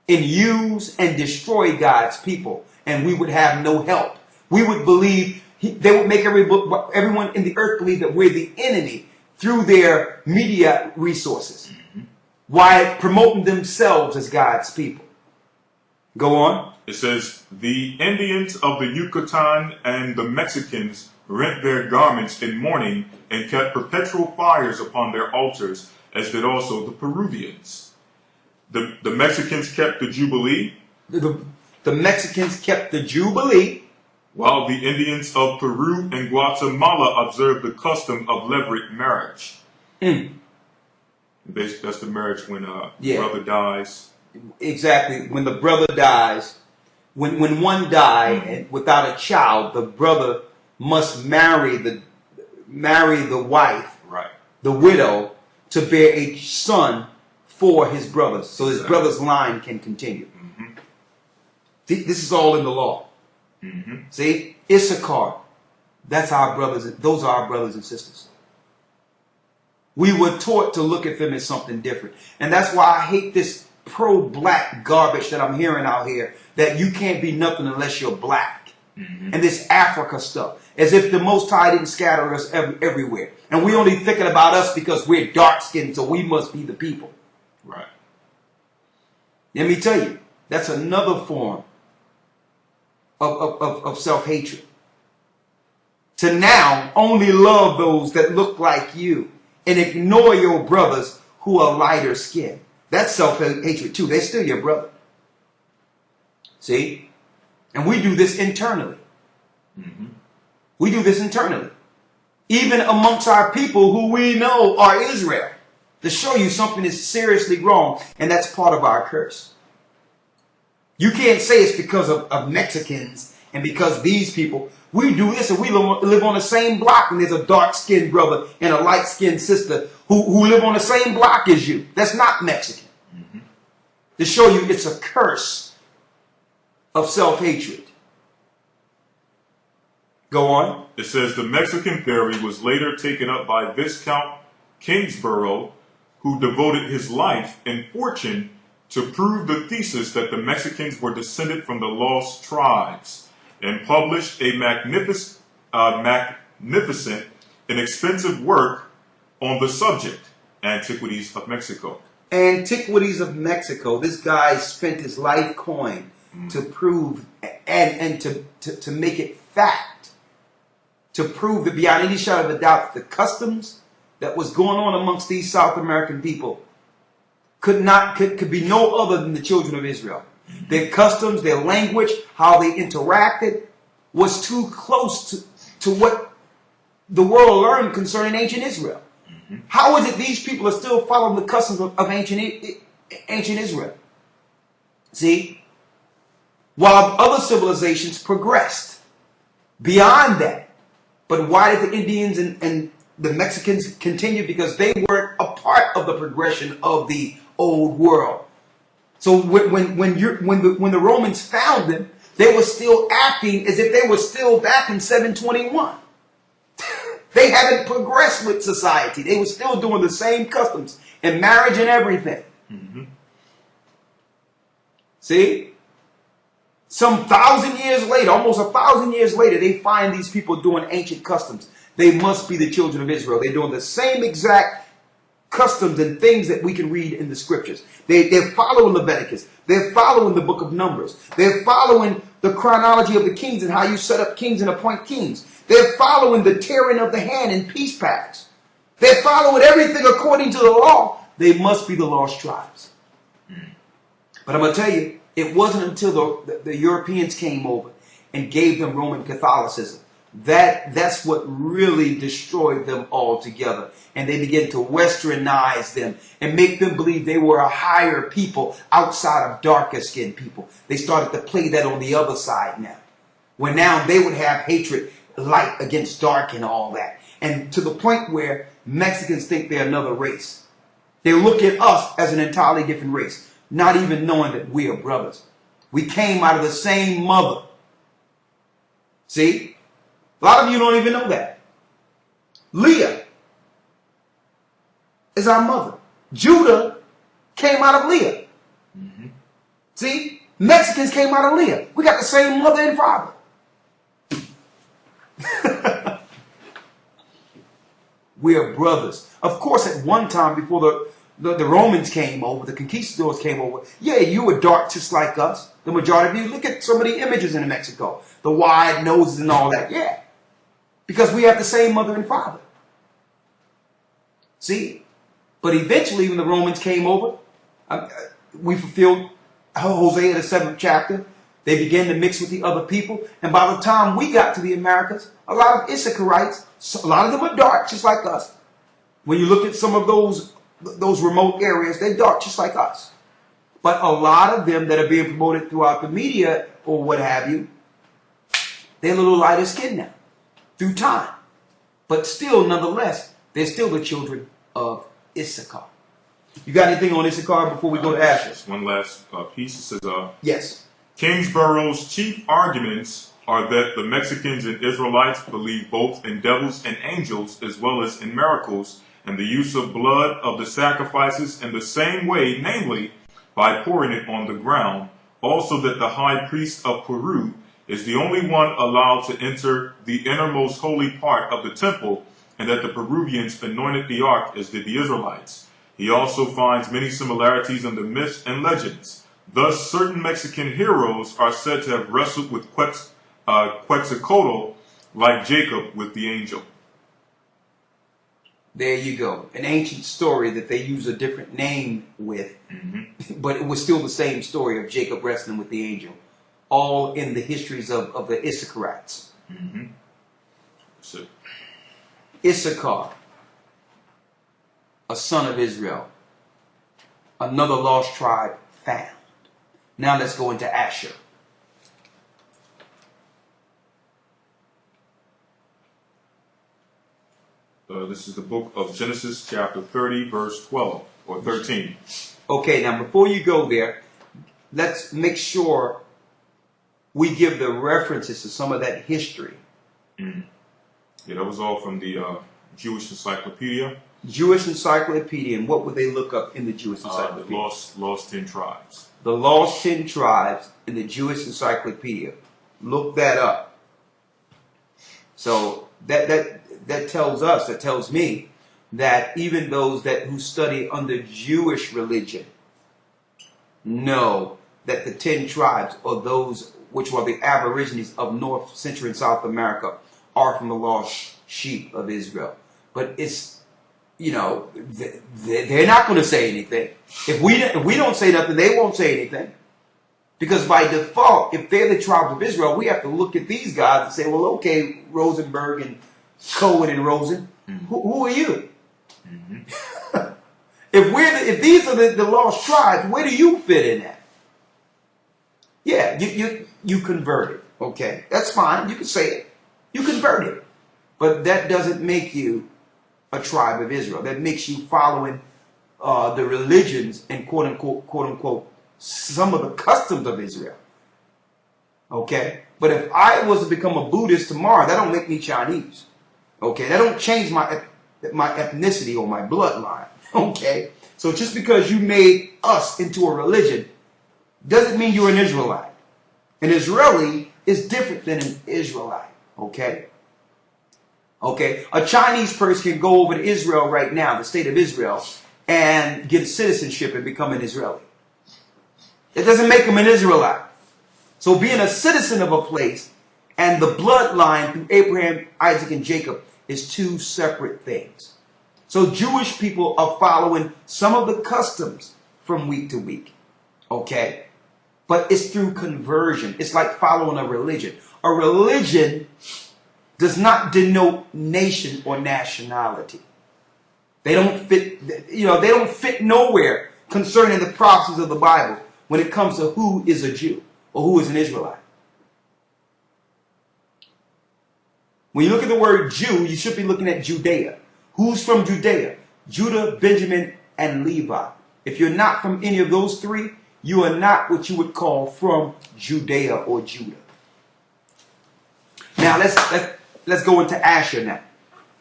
and use and destroy God's people. And we would have no help. We would believe, they would make everyone in the earth believe that we're the enemy through their media resources. Why promoting themselves as God's people. Go on. It says, the Indians of the Yucatan and the Mexicans rent their garments in mourning and kept perpetual fires upon their altars, as did also the Peruvians. The Mexicans kept the Jubilee. The Mexicans kept the Jubilee, while the Indians of Peru and Guatemala observed the custom of levirate marriage. That's the marriage when brother dies. Exactly. When the brother dies, when one died and without a child, the brother must marry the wife, right, the widow, to bear a son for his brothers, so his brother's line can continue. This is all in the law. See, Issachar, that's our brothers. Those are our brothers and sisters. We were taught to look at them as something different, and that's why I hate this pro-black garbage that I'm hearing out here. That you can't be nothing unless you're black, and this Africa stuff, as if the Most High didn't scatter us everywhere, and we only thinking about us because we're dark skinned, so we must be the people. Right. Let me tell you, that's another form of self-hatred. To now only love those that look like you and ignore your brothers who are lighter skinned. That's self-hatred too. They're still your brother. See? And we do this internally. We do this internally. Even amongst our people who we know are Israel. To show you something is seriously wrong. And that's part of our curse. You can't say it's because of Mexicans and because these people. We do this and we live on the same block and there's a dark-skinned brother and a light-skinned sister who live on the same block as you. That's not Mexican. To show you it's a curse of self-hatred. Go on. It says the Mexican theory was later taken up by Viscount Kingsborough, who devoted his life and fortune to prove the thesis that the Mexicans were descended from the lost tribes, and published a magnificent and expensive work on the subject, Antiquities of Mexico. Antiquities of Mexico. This guy spent his life coin to prove and to make it fact, to prove that beyond any shadow of a doubt the customs that was going on amongst these South American people could be no other than the children of Israel. Their customs, their language, how they interacted was too close to what the world learned concerning ancient Israel. How is it these people are still following the customs of ancient Israel? See? While other civilizations progressed beyond that. But why did the Indians and the Mexicans continue? Because they weren't a part of the progression of the old world. So when the Romans found them, they were still acting as if they were still back in 721. They haven't progressed with society. They were still doing the same customs and marriage and everything. See? Some 1,000 years later, almost 1,000 years later, they find these people doing ancient customs. They must be the children of Israel. They're doing the same exact customs and things that we can read in the scriptures. They're following Leviticus. They're following the book of Numbers. They're following the chronology of the kings and how you set up kings and appoint kings. They're following the tearing of the hand in peace pacts. They're following everything according to the law. They must be the lost tribes. But I'm going to tell you, it wasn't until the Europeans came over and gave them Roman Catholicism. That's what really destroyed them altogether. And they began to westernize them and make them believe they were a higher people outside of darker skinned people. They started to play that on the other side now. Where now they would have hatred, light against dark and all that. And to the point where Mexicans think they're another race. They look at us as an entirely different race, not even knowing that we are brothers. We came out of the same mother. See? A lot of you don't even know that. Leah is our mother. Judah came out of Leah. See? Mexicans came out of Leah. We got the same mother and father. We are brothers. Of course, at one time before the Romans came over, the conquistadors came over, yeah, you were dark just like us. The majority of you, look at some of the images in Mexico. The wide noses and all that. Yeah. Because we have the same mother and father. See? But eventually when the Romans came over, we fulfilled Hosea the 7th chapter. They began to mix with the other people. And by the time we got to the Americas, a lot of Issacharites, a lot of them are dark just like us. When you look at some of those remote areas, they're dark just like us. But a lot of them that are being promoted throughout the media or what have you, they're a little lighter skinned now. Through time. But still, nonetheless, they're still the children of Issachar. You got anything on Issachar before we go to Asher? Just one last piece. It says, Yes. Kingsborough's chief arguments are that the Mexicans and Israelites believe both in devils and angels as well as in miracles and the use of blood of the sacrifices in the same way, namely by pouring it on the ground. Also that the high priest of Peru is the only one allowed to enter the innermost holy part of the temple, and that the Peruvians anointed the ark as did the Israelites. He also finds many similarities in the myths and legends. Thus, certain Mexican heroes are said to have wrestled with Quetzalcoatl like Jacob with the angel. There you go. An ancient story that they use a different name with, but it was still the same story of Jacob wrestling with the angel. All in the histories of the Issacharites. So, Issachar, a son of Israel, another lost tribe found. Now let's go into Asher. This is the book of Genesis chapter 30 verse 12 or 13. Okay, now before you go there, let's make sure we give the references to some of that history. Yeah, that was all from the Jewish Encyclopedia. Jewish Encyclopedia, and what would they look up in the Jewish Encyclopedia? The lost 10 tribes. The Lost 10 Tribes in the Jewish Encyclopedia. Look that up. So that tells us, that tells me, that even those who study under Jewish religion know that the 10 tribes, or those which were the Aborigines of North, Central, and South America, are from the lost sheep of Israel. But it's, you know, they're not going to say anything. If we don't say nothing, they won't say anything. Because by default, if they're the tribes of Israel, we have to look at these guys and say, well, okay, Rosenberg and Cohen and Rosen, who are you? If these are the lost tribes, where do you fit in that? Yeah, you converted. Okay, that's fine. You can say it. You converted. But that doesn't make you a tribe of Israel. That makes you following the religions and quote unquote, some of the customs of Israel. Okay? But if I was to become a Buddhist tomorrow, that don't make me Chinese. Okay? That don't change my ethnicity or my bloodline. Okay? So just because you made us into a religion doesn't mean you're an Israelite. An Israeli is different than an Israelite. Okay? Okay? A Chinese person can go over to Israel right now, the state of Israel, and get citizenship and become an Israeli. It doesn't make them an Israelite. So being a citizen of a place and the bloodline through Abraham, Isaac, and Jacob is two separate things. So Jewish people are following some of the customs from week to week. Okay? But it's through conversion. It's like following a religion. A religion does not denote nation or nationality. They don't fit, they don't fit nowhere concerning the prophecies of the Bible when it comes to who is a Jew or who is an Israelite. When you look at the word Jew, you should be looking at Judea. Who's from Judea? Judah, Benjamin, and Levi. If you're not from any of those three, you are not what you would call from Judea or Judah. Now let's go into Asher now.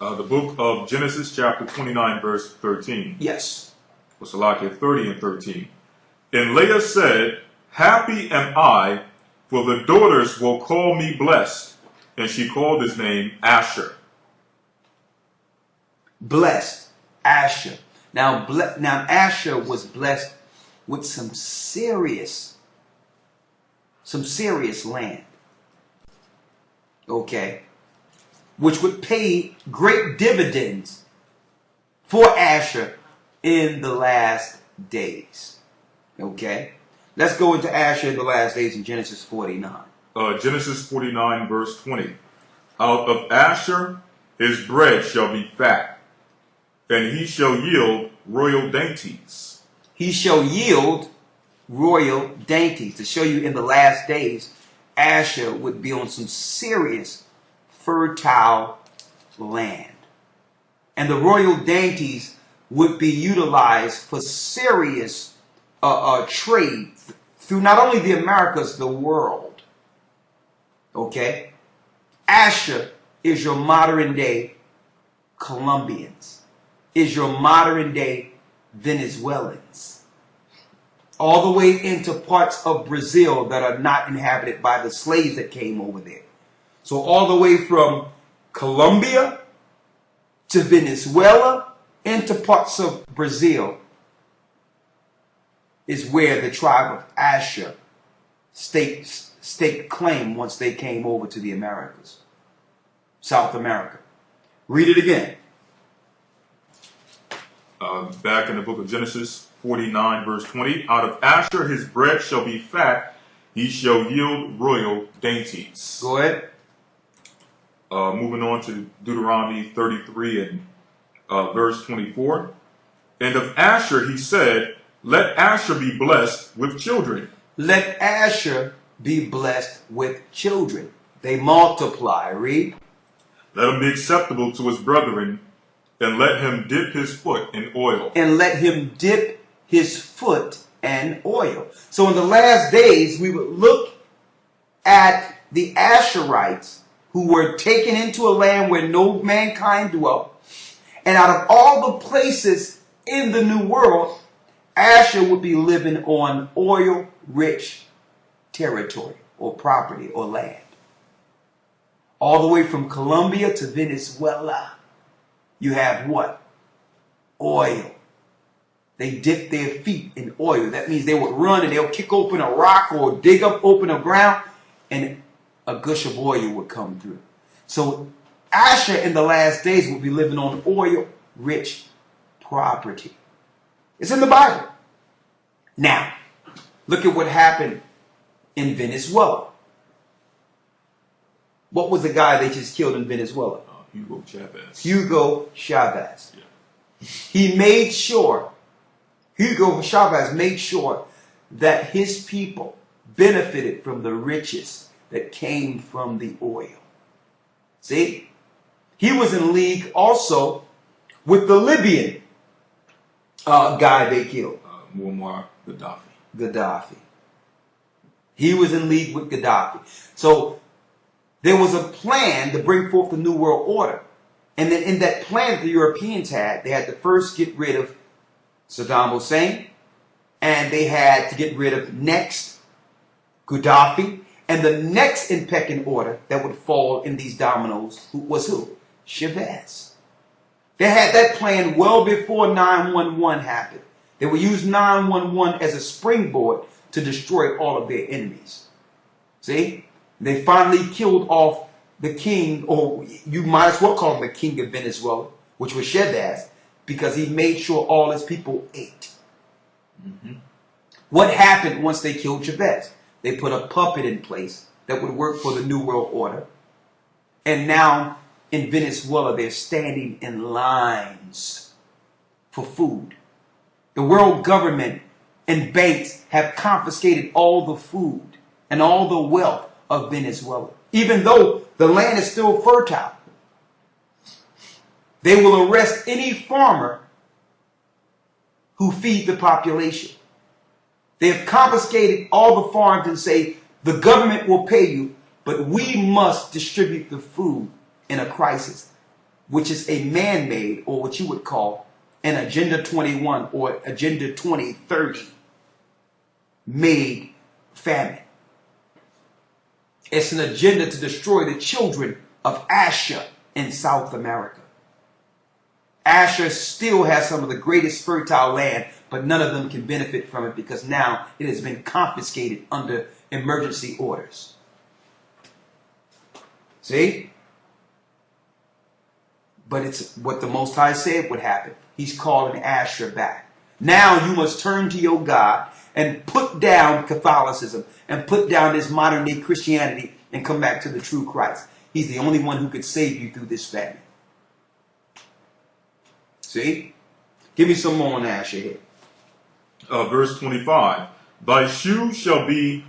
The book of Genesis chapter 29 verse 13. Yes. Salakia 30 and 13. And Leah said, happy am I, for the daughters will call me blessed. And she called his name Asher. Blessed. Asher. Now Asher was blessed with some serious land. Okay. Which would pay great dividends for Asher in the last days. Okay. Let's go into Asher in the last days in Genesis 49. Genesis 49 verse 20. Out of Asher his bread shall be fat, and he shall yield royal dainties. He shall yield royal dainties. To show you in the last days, Asher would be on some serious fertile land. And the royal dainties would be utilized for serious trade through not only the Americas, the world. Okay? ASHER is your modern day Colombians, is your modern day Venezuelans, all the way into parts of Brazil that are not inhabited by the slaves that came over there. So all the way from Colombia to Venezuela into parts of Brazil is where the tribe of ASHER staked claim once they came over to the Americas, South America. Read it again. Back in the book of Genesis 49, verse 20. Out of Asher his bread shall be fat, he shall yield royal dainties. Go ahead. Moving on to Deuteronomy 33 and verse 24. And of Asher he said, let Asher be blessed with children. Let Asher be blessed with children. They multiply. Read. Let him be acceptable to his brethren, and let him dip his foot in oil. And let him dip his foot in oil. So in the last days, we would look at the Asherites who were taken into a land where no mankind dwelt. And out of all the places in the New World, Asher would be living on oil-rich territory or property or land. All the way from Colombia to Venezuela, you have what? Oil. They dip their feet in oil. That means they would run and they'll kick open a rock or dig up open a ground and a gush of oil would come through. So Asher in the last days will be living on oil-rich property. It's in the Bible. Now, look at what happened in Venezuela. What was the guy they just killed in Venezuela? Hugo Chavez. Hugo Chavez. Yeah. He made sure, Hugo Chavez made sure that his people benefited from the riches that came from the oil. See? He was in league also with the Libyan guy they killed. Muammar Gaddafi. Gaddafi. He was in league with Gaddafi. So there was a plan to bring forth the New World Order. And then in that plan that the Europeans had, they had to first get rid of Saddam Hussein. And they had to get rid of next Gaddafi. And the next in pecking order that would fall in these dominoes was who? Chavez. They had that plan well before 9/11 happened. They would use 9/11 as a springboard to destroy all of their enemies. See? They finally killed off the king, or you might as well call him the king of Venezuela, which was Chavez, because he made sure all his people ate. Mm-hmm. What happened once they killed Chavez? They put a puppet in place that would work for the New World Order. And now in Venezuela, they're standing in lines for food. The world government and banks have confiscated all the food and all the wealth of Venezuela, even though the land is still fertile. They will arrest any farmer who feeds the population. They have confiscated all the farms and say, the government will pay you, but we must distribute the food in a crisis, which is a man-made, or what you would call an Agenda 21 or Agenda 2030 made famine. It's an agenda to destroy the children of Asher in South America. Asher still has some of the greatest fertile land, but none of them can benefit from it because now it has been confiscated under emergency orders. See? But it's what the Most High said would happen. He's calling Asher back. Now you must turn to your God and put down Catholicism and put down this modern day Christianity and come back to the true Christ. He's the only one who could save you through this famine. See? Give me some more on Asher here. Verse 25. Thy shoe shall be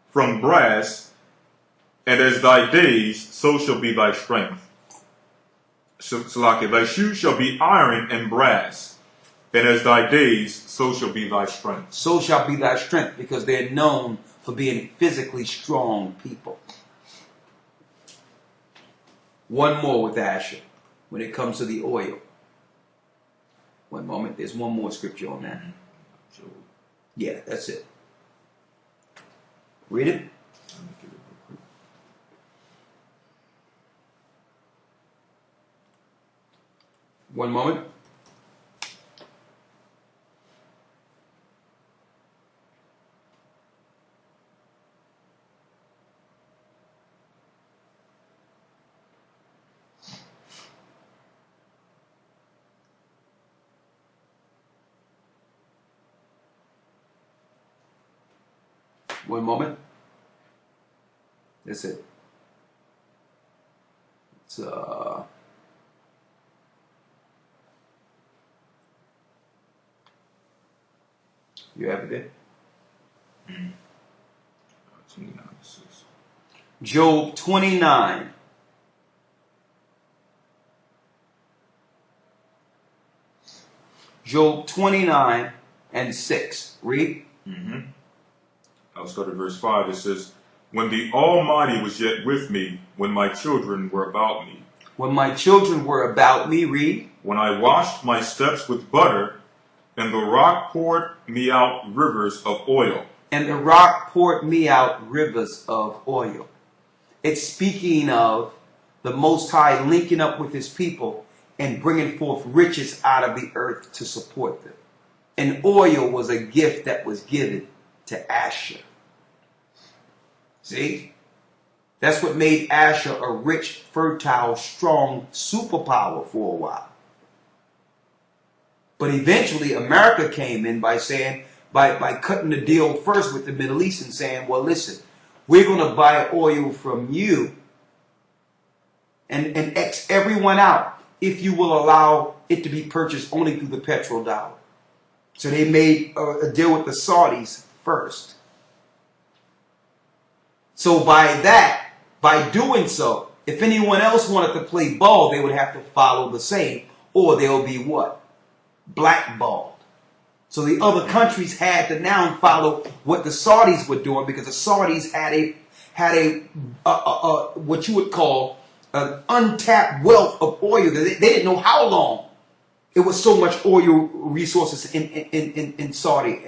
from brass, and as thy days, so shall be thy strength. Salaki, thy shoe shall be iron and brass, And as thy days, so shall be thy strength. So shall be thy strength, because they're known for being physically strong people. One more with Asher when it comes to the oil. One moment, there's one more scripture on that. Yeah, that's it. Read it. One moment. One moment. That's it. It's you have it there? 29. Job 29. Job 29 and 6. Read. I'll start at verse 5. It says, when the Almighty was yet with me, when my children were about me. When my children were about me, read. When I washed my steps with butter, and the rock poured me out rivers of oil. And the rock poured me out rivers of oil. It's speaking of the Most High linking up with his people and bringing forth riches out of the earth to support them. And oil was a gift that was given to Asher. See? That's what made Asher a rich, fertile, strong superpower for a while. But eventually America came in by saying, by cutting the deal first with the Middle East and saying, well, listen, we're going to buy oil from you and X everyone out if you will allow it to be purchased only through the petrodollar. So they made a deal with the Saudis first. So by doing so, if anyone else wanted to play ball, they would have to follow the same, or they'll be what? Blackballed. So the other countries had to now follow what the Saudis were doing, because the Saudis had a what you would call an untapped wealth of oil. They didn't know how long it was so much oil resources in Saudi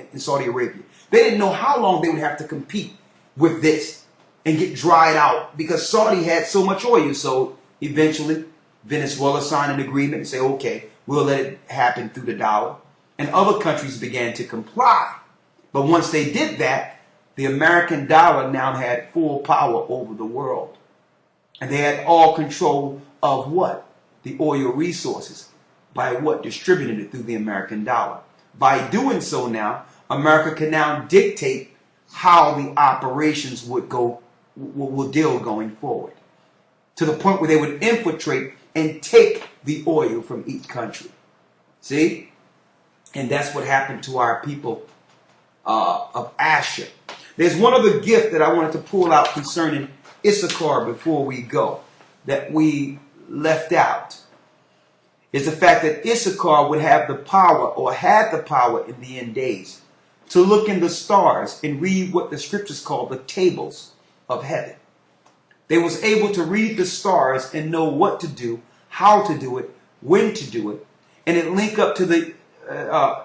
Arabia. They didn't know how long they would have to compete with this and get dried out, because Saudi had so much oil. So eventually Venezuela signed an agreement and say, okay, we'll let it happen through the dollar. And other countries began to comply. But once they did that, the American dollar now had full power over the world. And they had all control of what? The oil resources. By what? Distributing it through the American dollar. By doing so now, America can now dictate how the operations will deal going forward. To the point where they would infiltrate and take the oil from each country. See? And that's what happened to our people of Asher. There's one other gift that I wanted to pull out concerning Issachar before we go, that we left out. Is the fact that Issachar would have the power, or had the power in the end days, to look in the stars and read what the scriptures call the tables of heaven. They was able to read the stars and know what to do, how to do it, when to do it, and it linked up to the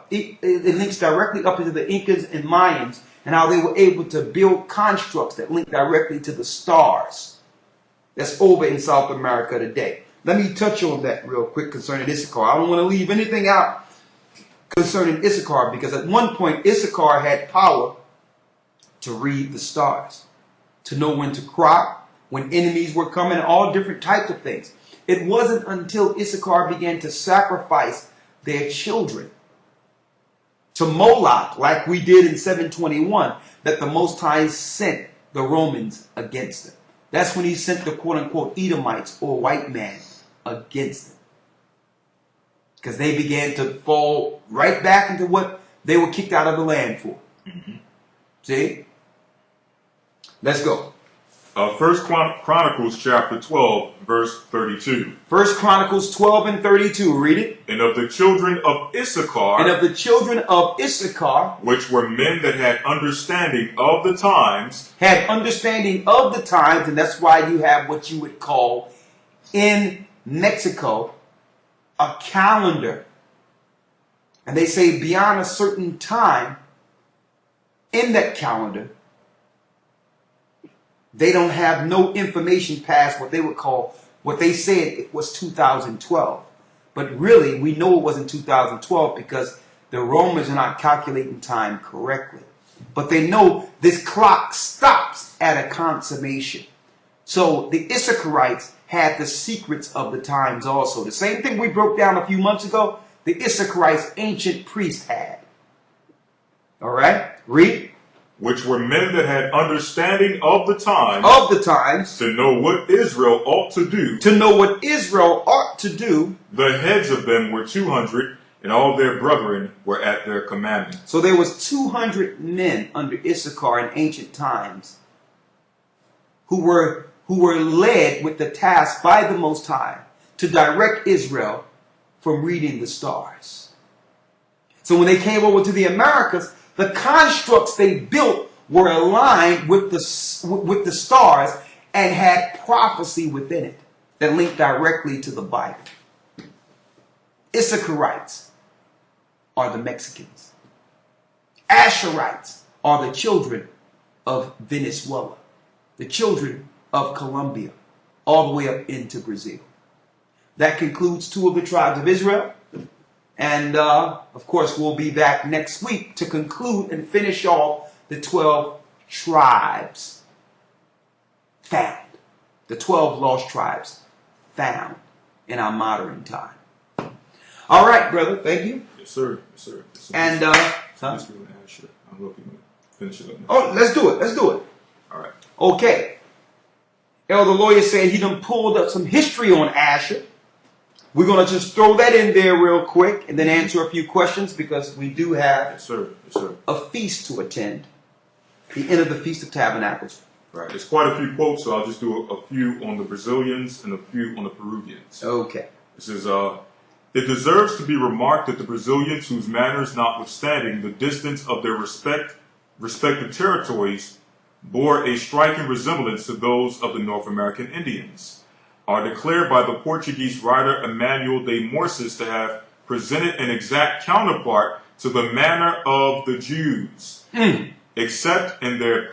it links directly up into the Incas and Mayans, and how they were able to build constructs that link directly to the stars that's over in South America today. Let me touch on that real quick concerning Issachar. I don't want to leave anything out concerning Issachar, because at one point Issachar had power to read the stars, to know when to crop, when enemies were coming, all different types of things. It wasn't until Issachar began to sacrifice their children to Moloch, like we did in 721, that the Most High sent the Romans against them. That's when he sent the quote-unquote Edomites, or white man, against them. Because they began to fall right back into what they were kicked out of the land for. See? Let's go. First Chronicles chapter 12, verse 32. First Chronicles 12 and 32. Read it. And of the children of Issachar, And of the children of Issachar, which were men that had understanding of the times, had understanding of the times, and that's why you have what you would call in Mexico a calendar. And they say beyond a certain time in that calendar, they don't have no information past what they would call, what they said it was 2012. But really, we know it wasn't 2012 because the Romans are not calculating time correctly. But they know this clock stops at a consummation. So the Issacharites had the secrets of the times also. The same thing we broke down a few months ago, the Issacharites, ancient priests had. All right, read. which were men that had understanding of the times, to know what Israel ought to do. To know what Israel ought to do. The heads of them were 200, and all their brethren were at their commandment. So there was 200 men under Issachar in ancient times who were led with the task by the Most High to direct Israel from reading the stars. So when they came over to the Americas, the constructs they built were aligned with the stars and had prophecy within it that linked directly to the Bible. Issacharites are the Mexicans. Asherites are the children of Venezuela, the children of Colombia, all the way up into Brazil. That concludes 2 of the tribes of Israel. And, of course, we'll be back next week to conclude and finish off the 12 tribes found. The 12 lost tribes found in our modern time. All right, brother. Thank you. Yes, sir. Yes, sir. Yes, sir. And, Let's do an ASHER. I'm looking to finish it up now. Oh, let's do it. Let's do it. All right. Okay. Elder Lawyer said he done pulled up some history on ASHER. We're going to just throw that in there real quick and then answer a few questions because we do have Yes, sir. Yes, sir. a feast to attend. The end of the Feast of Tabernacles. Right. There's quite a few quotes, so I'll just do a few on the Brazilians and a few on the Peruvians. Okay. This is, it deserves to be remarked that the Brazilians, whose manners notwithstanding the distance of their respective territories, bore a striking resemblance to those of the North American Indians, are declared by the Portuguese writer Emmanuel de Morsis to have presented an exact counterpart to the manner of the Jews, except in their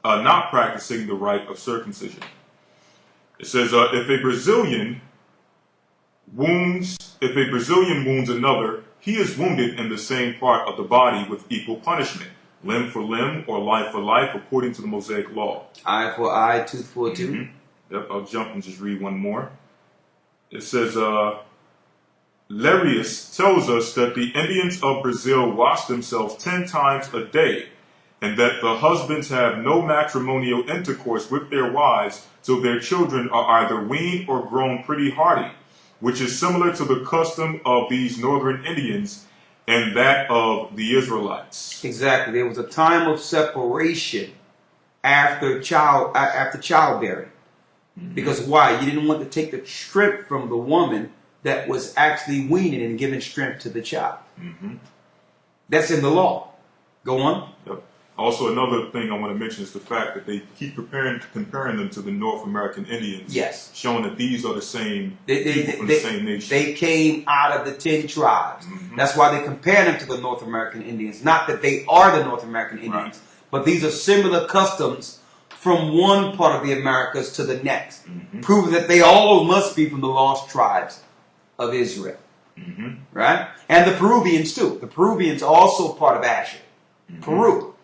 not practicing the rite of circumcision. It says, if a Brazilian wounds another, he is wounded in the same part of the body with equal punishment, limb for limb or life for life, according to the Mosaic law. Eye for eye, tooth for tooth. Mm-hmm. Yep, I'll jump and just read one more. It says, Lerius tells us that the Indians of Brazil wash themselves 10 times a day, and that the husbands have no matrimonial intercourse with their wives till their children are either weaned or grown pretty hardy, which is similar to the custom of these northern Indians and that of the Israelites. Exactly. There was a time of separation after childbearing. Because why? You didn't want to take the strength from the woman that was actually weaning and giving strength to the child. That's in the law. Go on. Yep. Also, another thing I want to mention is the fact that they keep comparing them to the North American Indians. Yes. Showing that these are the same people from the same nation. They came out of the 10 tribes. That's why they compare them to the North American Indians. Not that they are the North American Indians, but these are similar customs from one part of the Americas to the next, proving that they all must be from the lost tribes of Israel. Right? And the Peruvians too. The Peruvians are also part of ASHER. Peru.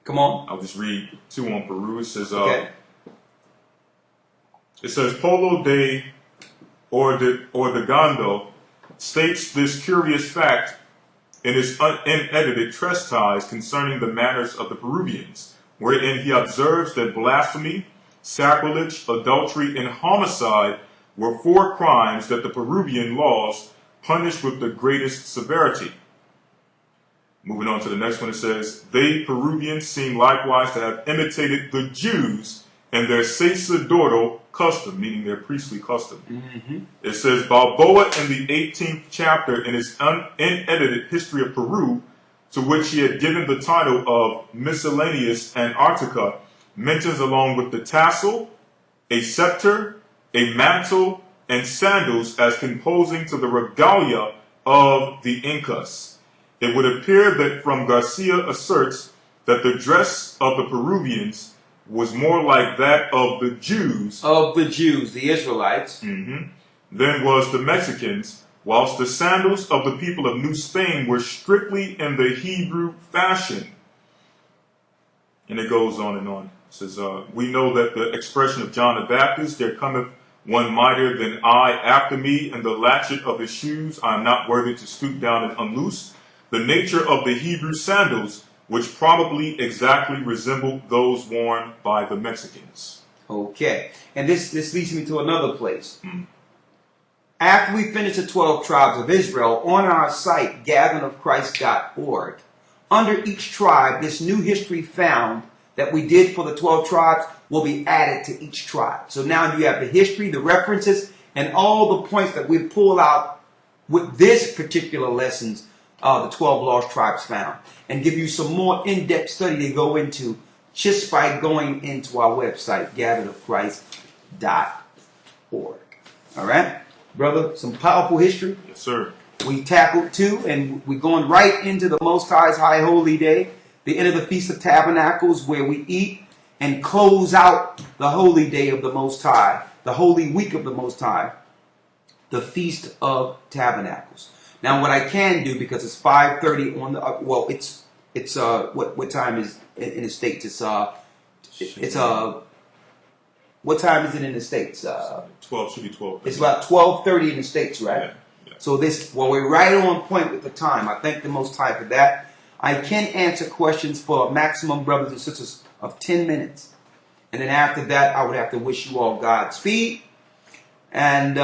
Come on. I'll just read 2 on Peru. It says, Okay. It says, Polo de Ordegondo states this curious fact in his unedited treatise concerning the manners of the Peruvians, wherein he observes that blasphemy, sacrilege, adultery, and homicide were 4 crimes that the Peruvian laws punished with the greatest severity. Moving on to the next one, it says, they Peruvians seem likewise to have imitated the Jews and their sacerdotal custom, meaning their priestly custom. It says, Balboa in the 18th chapter in his unedited history of Peru, to which he had given the title of Miscellaneous Antarctica, mentions along with the tassel, a scepter, a mantle, and sandals as composing to the regalia of the Incas. It would appear that from Garcia asserts that the dress of the Peruvians was more like that of the Jews. Of the Jews, the Israelites. Than was the Mexicans, whilst the sandals of the people of New Spain were strictly in the Hebrew fashion. And it goes on and on. It says, we know that the expression of John the Baptist, there cometh one mightier than I after me, and the latchet of his shoes I am not worthy to stoop down and unloose. The nature of the Hebrew sandals, which probably exactly resembled those worn by the Mexicans. Okay. And this leads me to another place. After we finish the 12 tribes of Israel, on our site, gatheringofchrist.org, under each tribe, this new history found that we did for the 12 tribes will be added to each tribe. So now you have the history, the references, and all the points that we pull out with this particular lessons, the 12 lost tribes found, and give you some more in-depth study to go into just by going into our website, gatheringofchrist.org. All right, brother, some powerful history. Yes, sir. We tackled two, and we're going right into the Most High's High Holy Day, the end of the Feast of Tabernacles, where we eat and close out the holy day of the Most High, the holy week of the Most High, the Feast of Tabernacles. Now, what I can do, because it's 5:30 on the well, it's what time is in the States? What time is it in the States? 12 should be 12. It's about 12:30 in the States, right? Yeah. So we're right on point with the time. I thank the Most High for that. I can answer questions for a maximum, brothers and sisters, of 10 minutes. And then after that, I would have to wish you all Godspeed. And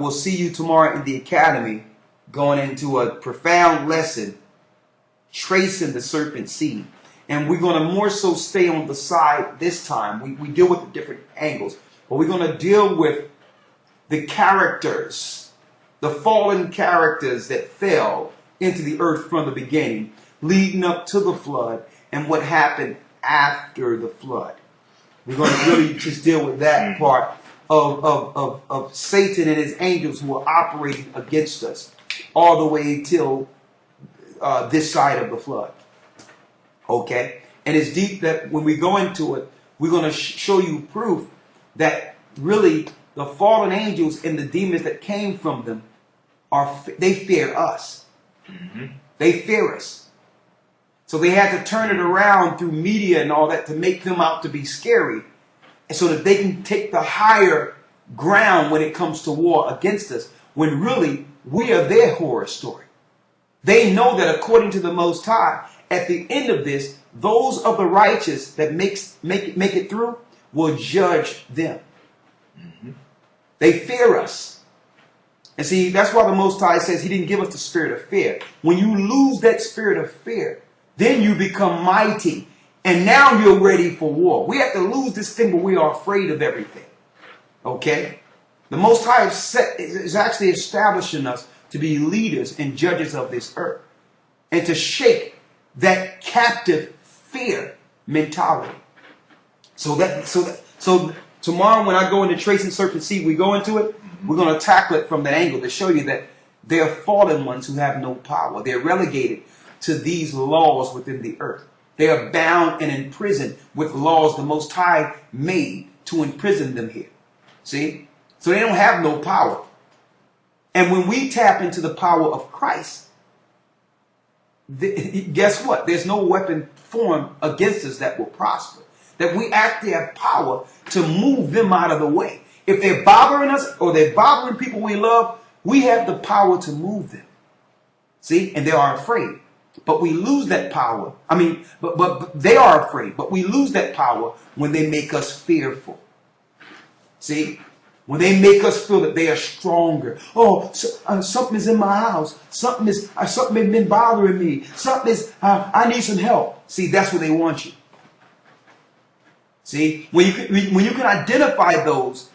we'll see you tomorrow in the academy, going into a profound lesson, tracing the serpent seed. And we're going to more so stay on the side this time. We deal with the different angles. But we're going to deal with the characters, the fallen characters that fell into the earth from the beginning, leading up to the flood, and what happened after the flood. We're going to really just deal with that part of Satan and his angels who are operating against us all the way till this side of the flood. Okay? And it's deep that when we go into it, we're going to show you proof that really the fallen angels and the demons that came from them, they fear us. They fear us. So they had to turn it around through media and all that to make them out to be scary, and so that they can take the higher ground when it comes to war against us, when really we are their horror story. They know that according to the Most High, at the end of this, those of the righteous that make it through will judge them. They fear us. And see, that's why the Most High says he didn't give us the spirit of fear. When you lose that spirit of fear, then you become mighty. And now you're ready for war. We have to lose this thing where we are afraid of everything. Okay? The Most High is actually establishing us to be leaders and judges of this earth. And to shake that captive fear mentality. So tomorrow when I go into Tracing Serpent Seed, we go into it, we're going to tackle it from that angle to show you that they're fallen ones who have no power. They're relegated to these laws within the earth. They are bound and imprisoned with laws the Most High made to imprison them here. See? So they don't have no power. And when we tap into the power of Christ, guess what? There's no weapon formed against us that will prosper. That we actually have power to move them out of the way. If they're bothering us or they're bothering people we love, we have the power to move them. See? And they are afraid. But we lose that power. I mean, but they are afraid. But we lose that power when they make us fearful. See? When they make us feel that they are stronger. Oh, something is in my house. Something has been bothering me. I need some help. See, that's where they want you. See, when you can identify those,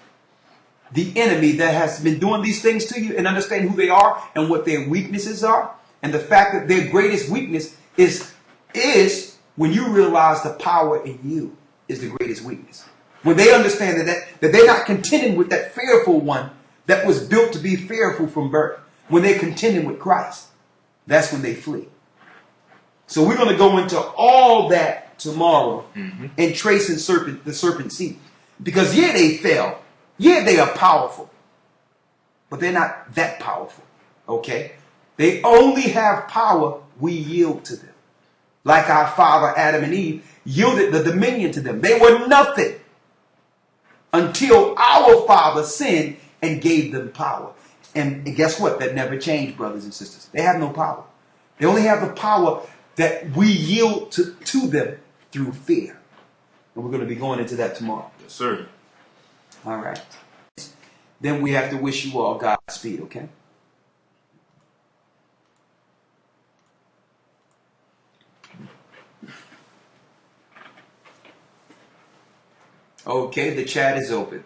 the enemy that has been doing these things to you, and understand who they are and what their weaknesses are, and the fact that their greatest weakness is when you realize the power in you is the greatest weakness. When they understand that they're not contending with that fearful one that was built to be fearful from birth. When they're contending with Christ, that's when they flee. So we're going to go into all that tomorrow and tracing the serpent seed. Because yeah, they fell. Yeah, they are powerful. But they're not that powerful. Okay? They only have power, we yield to them. Like our father Adam and Eve yielded the dominion to them. They were nothing until our father sinned and gave them power. And guess what? That never changed, brothers and sisters. They have no power. They only have the power that we yield to them through fear. And we're going to be going into that tomorrow. Yes, sir. All right. Then we have to wish you all Godspeed, okay? Okay, the chat is open.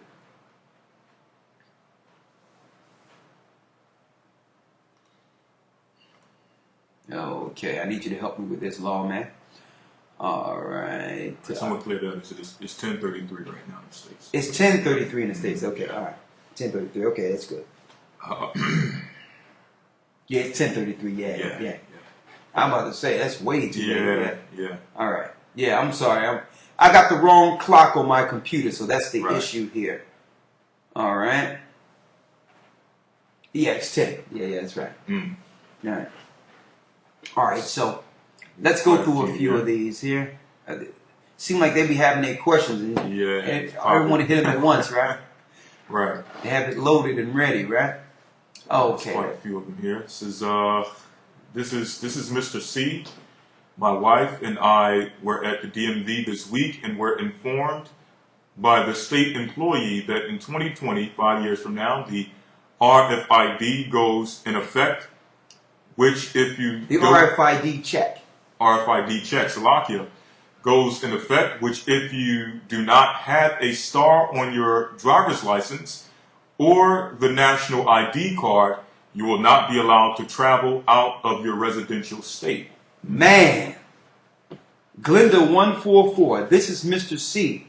Okay, I need you to help me with this, lawman. All right. Someone clear that. It's 10:33 right now in the States. It's 10:33 in the States. Okay, all right. 10:33. Okay, that's good. Yeah, it's 10:33. Yeah. I'm about to say that's way too late. Yeah. All right. Yeah, I'm sorry. I got the wrong clock on my computer, so that's the issue here. All right. Yeah, it's 10. Yeah, that's right. All right. All right, so let's go through a few of these here. Seem like they be having their questions. And I don't want to hit them at once, right? Right. They have it loaded and ready, right? Okay. There's quite a few of them here. This is Mr. C. My wife and I were at the DMV this week and were informed by the state employee that in 2020, 5 years from now, the RFID goes in effect, which if you... The RFID check. RFID check, Slovakia, goes in effect, which if you do not have a star on your driver's license or the national ID card, you will not be allowed to travel out of your residential state. Man. Glenda 144, this is Mr. C.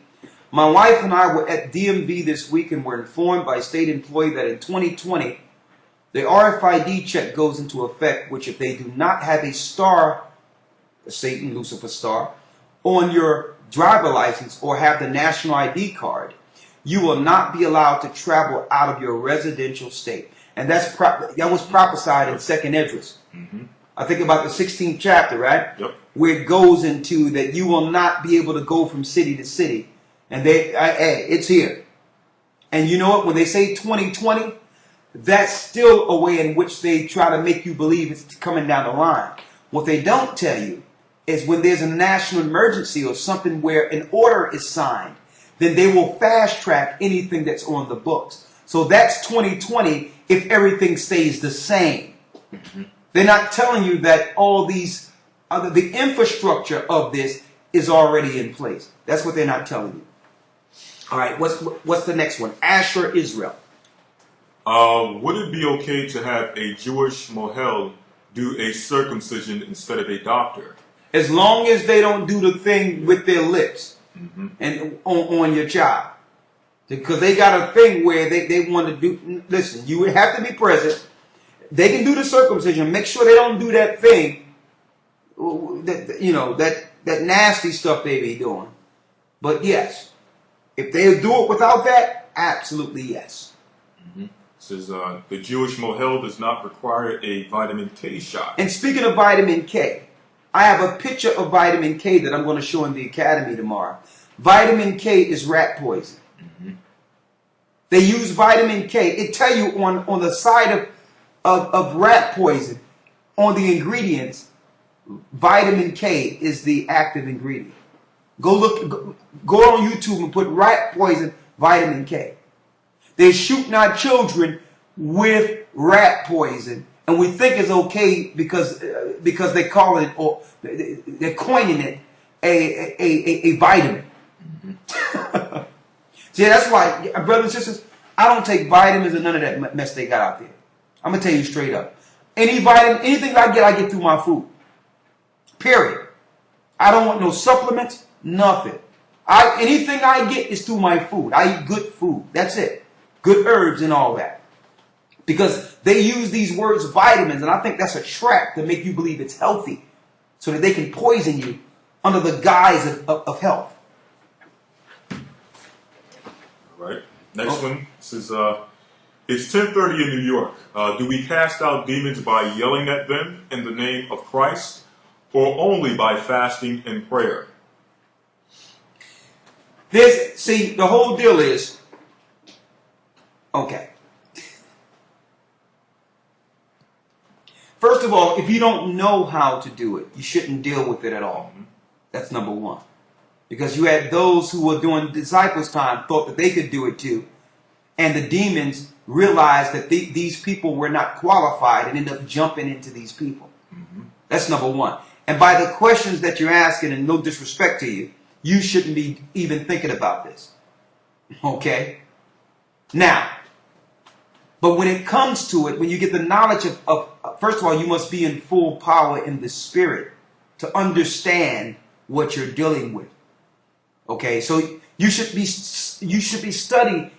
My wife and I were at DMV this week and were informed by a state employee that in 2020, the RFID check goes into effect, which if they do not have a star, Satan, Lucifer star, on your driver license or have the national ID card, you will not be allowed to travel out of your residential state. And that was prophesied in 2nd Esdras. I think about the 16th chapter, right? Yep. Where it goes into that you will not be able to go from city to city. And it's here. And you know what? When they say 2020, that's still a way in which they try to make you believe it's coming down the line. What they don't tell you is when there's a national emergency or something where an order is signed, then they will fast track anything that's on the books. So that's 2020 if everything stays the same. They're not telling you that all these, the infrastructure of this is already in place. That's what they're not telling you. All right, what's the next one? ASHER Israel. Would it be okay to have a Jewish mohel do a circumcision instead of a doctor? As long as they don't do the thing with their lips and on your child. Because they got a thing where they want to do, listen, you would have to be present. They can do the circumcision. Make sure they don't do that thing, that nasty stuff they be doing. But yes, if they do it without that, absolutely yes. It says the Jewish mohel does not require a vitamin K shot. And speaking of vitamin K, I have a picture of vitamin K that I'm going to show in the academy tomorrow. Vitamin K is rat poison. They use vitamin K. It tell you on the side of rat poison, on the ingredients, vitamin K is the active ingredient. Go on YouTube and put rat poison, vitamin K. They're shooting our children with rat poison, and we think it's okay because they call it, or they're coining it a vitamin. See, that's why, brothers and sisters, I don't take vitamins and none of that mess they got out there. I'm going to tell you straight up. Any vitamin, anything I get through my food. Period. I don't want no supplements, nothing. Anything I get is through my food. I eat good food. That's it. Good herbs and all that. Because they use these words vitamins, and I think that's a trap to make you believe it's healthy so that they can poison you under the guise of health. All right. Next one. This is it's 10:30 in New York. Do we cast out demons by yelling at them in the name of Christ, or only by fasting and prayer? See, the whole deal is, okay. First of all, if you don't know how to do it, you shouldn't deal with it at all. That's number one. Because you had those who were doing disciples' time thought that they could do it too. And the demons realized that these people were not qualified and ended up jumping into these people. That's number one. And by the questions that you're asking, and no disrespect to you, you shouldn't be even thinking about this. Okay? Now, but when it comes to it, when you get the knowledge of first of all, you must be in full power in the spirit to understand what you're dealing with. Okay? So you should be studying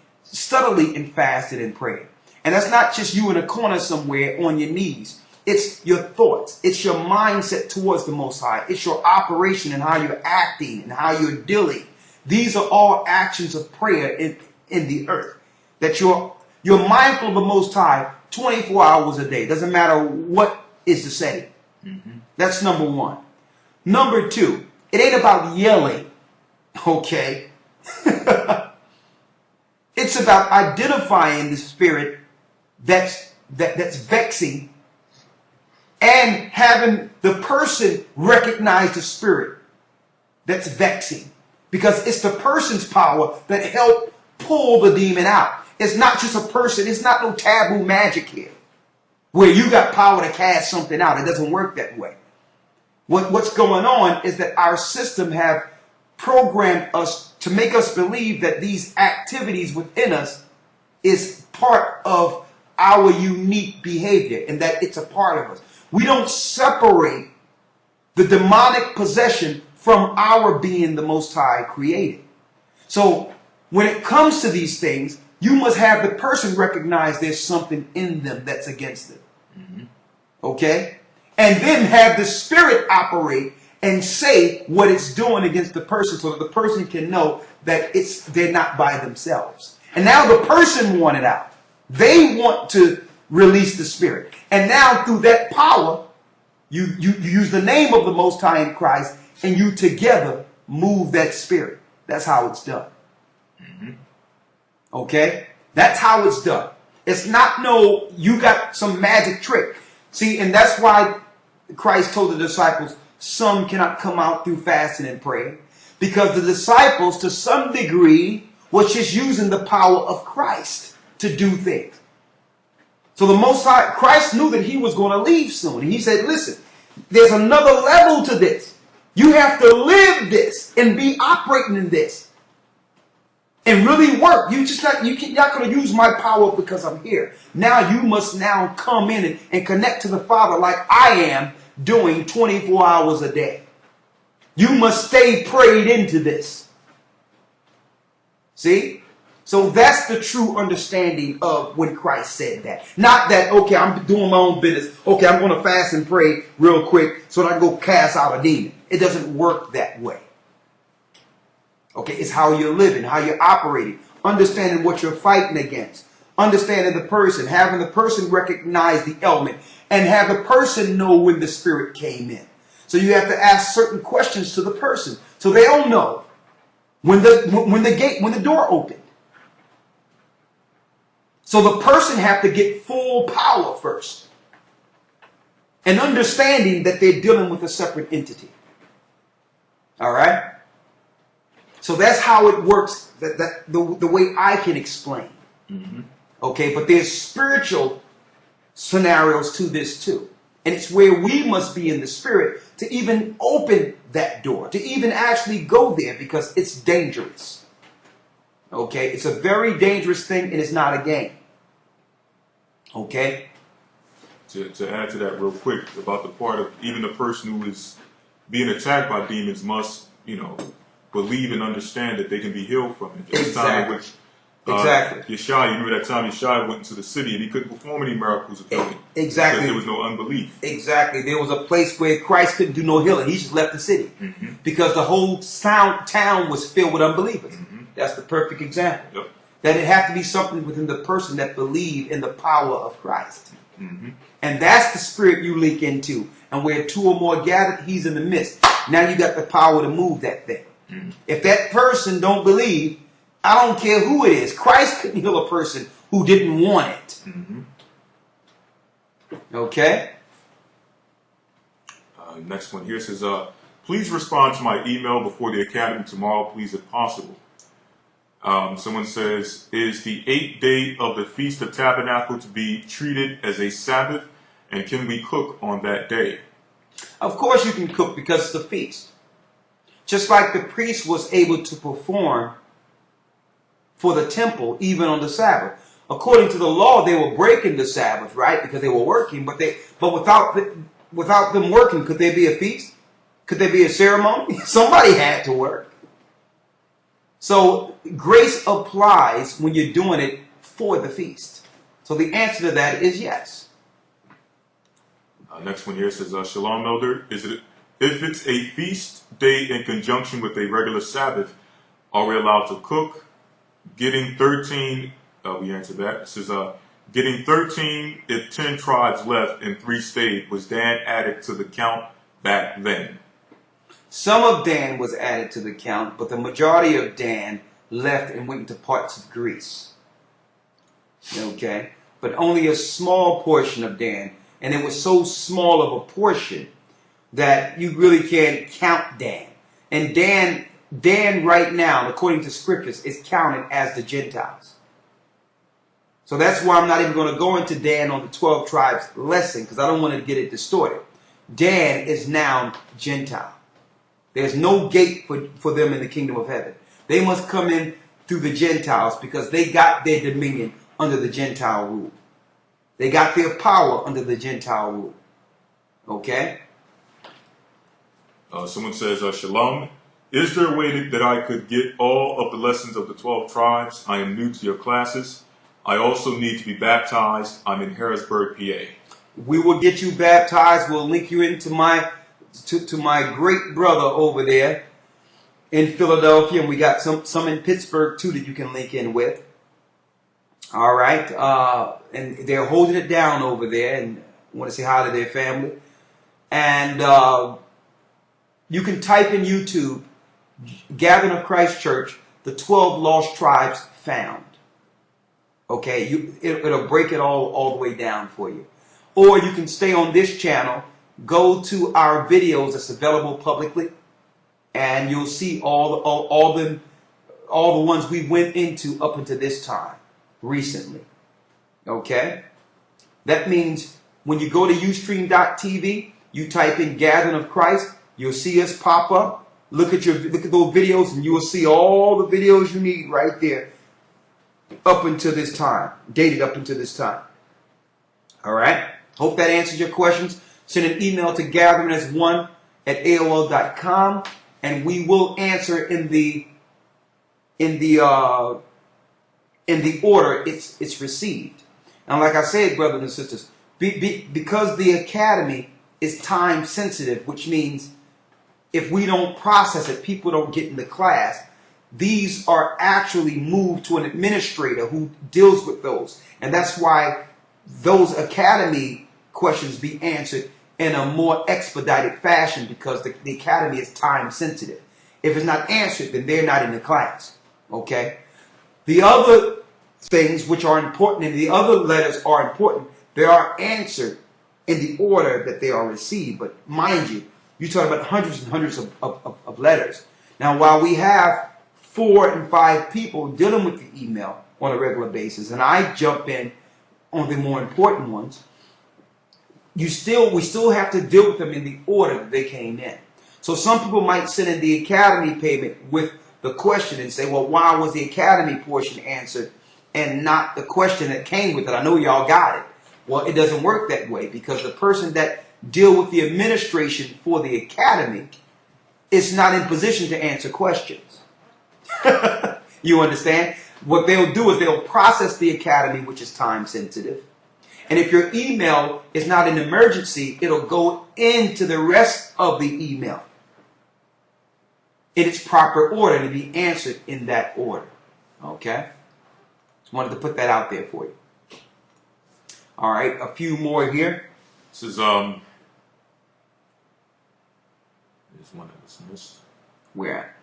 and fasting and praying. And that's not just you in a corner somewhere on your knees. It's your thoughts. It's your mindset towards the Most High. It's your operation and how you're acting and how you're dealing. These are all actions of prayer in the earth. That you're mindful of the Most High 24 hours a day. Doesn't matter what is the setting. That's number one. Number two, it ain't about yelling. Okay? It's about identifying the spirit that's vexing, and having the person recognize the spirit that's vexing. Because it's the person's power that helped pull the demon out. It's not just a person. It's not no taboo magic here, where you got power to cast something out. It doesn't work that way. What's going on is that our system have programmed us to make us believe that these activities within us is part of our unique behavior and that it's a part of us. We don't separate the demonic possession from our being the Most High created. So when it comes to these things, you must have the person recognize there's something in them that's against them. Okay? And then have the spirit operate and say what it's doing against the person so that the person can know that they're not by themselves. And now the person want it out. They want to release the spirit. And now through that power, you use the name of the Most High in Christ, and you together move that spirit. That's how it's done. Okay? That's how it's done. It's not you got some magic trick. See, and that's why Christ told the disciples, some cannot come out through fasting and praying. Because the disciples, to some degree, was just using the power of Christ to do things. So the Most High, Christ knew that he was going to leave soon. And he said, listen, there's another level to this. You have to live this and be operating in this. And really work. You're not going to use my power because I'm here. Now you must now come in and connect to the Father like I am doing 24 hours a day. You must stay prayed into this. See? So that's the true understanding of when Christ said that. Not that, okay, I'm doing my own business. Okay, I'm going to fast and pray real quick so that I can go cast out a demon. It doesn't work that way. Okay, it's how you're living, how you're operating, understanding what you're fighting against, understanding the person, having the person recognize the element, and have the person know when the spirit came in. So you have to ask certain questions to the person so they'll know when the door opened. So the person have to get full power first, and understanding that they're dealing with a separate entity. All right. So that's how it works, the way I can explain. Okay, but there's spiritual scenarios to this too. And it's where we must be in the spirit to even open that door, to even actually go there, because it's dangerous. Okay? It's a very dangerous thing, and it's not a game. Okay? To add to that real quick about the part of even the person who is being attacked by demons must, believe and understand that they can be healed from it. There's a time in which Yeshua, you remember that time Yeshua went into the city and he couldn't perform any miracles of healing. Exactly. Because there was no unbelief. Exactly. There was a place where Christ couldn't do no healing. He just left the city. Because the whole town was filled with unbelievers. That's the perfect example. Yep. That it had to be something within the person that believed in the power of Christ. And that's the spirit you link into. And where two or more gathered, he's in the midst. Now you got the power to move that thing. If that person don't believe, I don't care who it is. Christ couldn't heal a person who didn't want it. Okay? Next one here says, please respond to my email before the academy tomorrow, please, if possible. Someone says, is the 8th day of the Feast of Tabernacle to be treated as a Sabbath? And can we cook on that day? Of course you can cook because it's a feast. Just like the priest was able to perform for the temple even on the Sabbath. According to the law, they were breaking the Sabbath, right? Because they were working. But without them working, could there be a feast? Could there be a ceremony? Somebody had to work. So grace applies when you're doing it for the feast. So the answer to that is yes. Next one here says, Shalom, Elder. If it's a feast day in conjunction with a regular Sabbath, are we allowed to cook? Getting 13, we answered that. It says, getting 13 if 10 tribes left and 3 stayed. Was Dan added to the count back then? Some of Dan was added to the count, but the majority of Dan left and went into parts of Greece. Okay? But only a small portion of Dan. And it was so small of a portion that you really can't count Dan. And Dan right now, according to scriptures, is counted as the Gentiles. So that's why I'm not even going to go into Dan on the 12 tribes lesson, because I don't want to get it distorted. Dan is now Gentile. There's no gate for them in the kingdom of heaven. They must come in through the Gentiles because they got their dominion under the Gentile rule. They got their power under the Gentile rule. Okay? Someone says, Shalom. Is there a way that I could get all of the lessons of the 12 tribes? I am new to your classes. I also need to be baptized. I'm in Harrisburg, PA. We will get you baptized. We'll link you into my great brother over there in Philadelphia. And we got some in Pittsburgh, too, that you can link in with. All right. And they're holding it down over there. And I want to say hi to their family. And you can type in YouTube, Gathering of Christ Church, the 12 Lost Tribes Found. Okay. It'll break it all the way down for you. Or you can stay on this channel, go to our videos that's available publicly, and you'll see all the ones we went into up until this time. Recently. Okay? That means when you go to Ustream.tv, you type in Gathering of Christ, you'll see us pop up. Look at those videos and you will see all the videos you need right there up until this time. Dated up until this time. Alright? Hope that answers your questions. Send an email to gatheringas1@aol.com and we will answer in the order it's received. And like I said, brothers and sisters, because the academy is time sensitive, which means if we don't process it, people don't get in the class. These are actually moved to an administrator who deals with those. And that's why those academy questions be answered in a more expedited fashion, because the academy is time sensitive. If it's not answered, then they're not in the class. Okay? The other things which are important and the other letters are important, they are answered in the order that they are received. But mind you, you're talking about hundreds and hundreds of letters. Now, while we have 4 and 5 people dealing with the email on a regular basis, and I jump in on the more important ones, we still have to deal with them in the order that they came in. So some people might send in the academy payment with the question and say, well, why was the academy portion answered and not the question that came with it? I know y'all got it. Well, it doesn't work that way, because the person that deal with the administration for the academy is not in position to answer questions. You understand? What they'll do is they'll process the academy, which is time sensitive. And if your email is not an emergency, it'll go into the rest of the email in its proper order to be answered in that order. Okay? Just wanted to put that out there for you. All right, a few more here. This is there's one that was missed. Where at?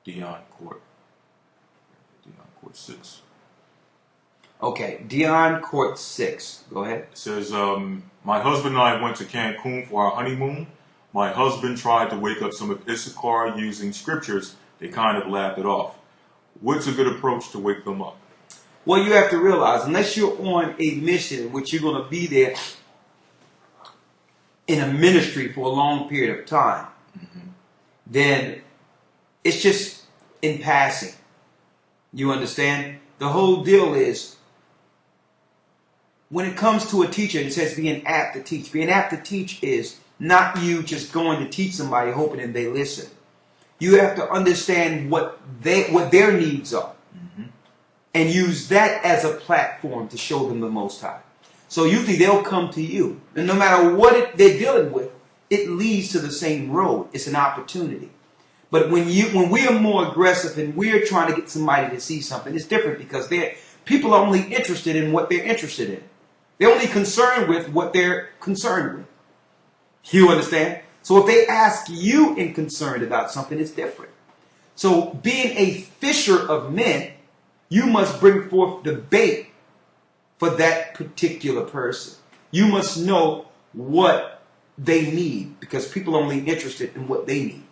Dion Court 6. Okay, Dion Court 6. Go ahead. It says, my husband and I went to Cancun for our honeymoon. My husband tried to wake up some of Issachar using scriptures. They kind of laughed it off. What's a good approach to wake them up? Well, you have to realize, unless you're on a mission in which you're going to be there in a ministry for a long period of time, then it's just in passing. You understand? The whole deal is, when it comes to a teacher, it says being apt to teach. Being apt to teach is not you just going to teach somebody hoping that they listen. You have to understand what their needs are, and use that as a platform to show them the Most High. So usually they'll come to you, and no matter what they're dealing with, it leads to the same road. It's an opportunity. But when we are more aggressive and we're trying to get somebody to see something, it's different, because people are only interested in what they're interested in. They're only concerned with what they're concerned with. You understand? So if they ask you and concerned about something, it's different. So being a fisher of men, you must bring forth the bait for that particular person. You must know what they need, because people are only interested in what they need.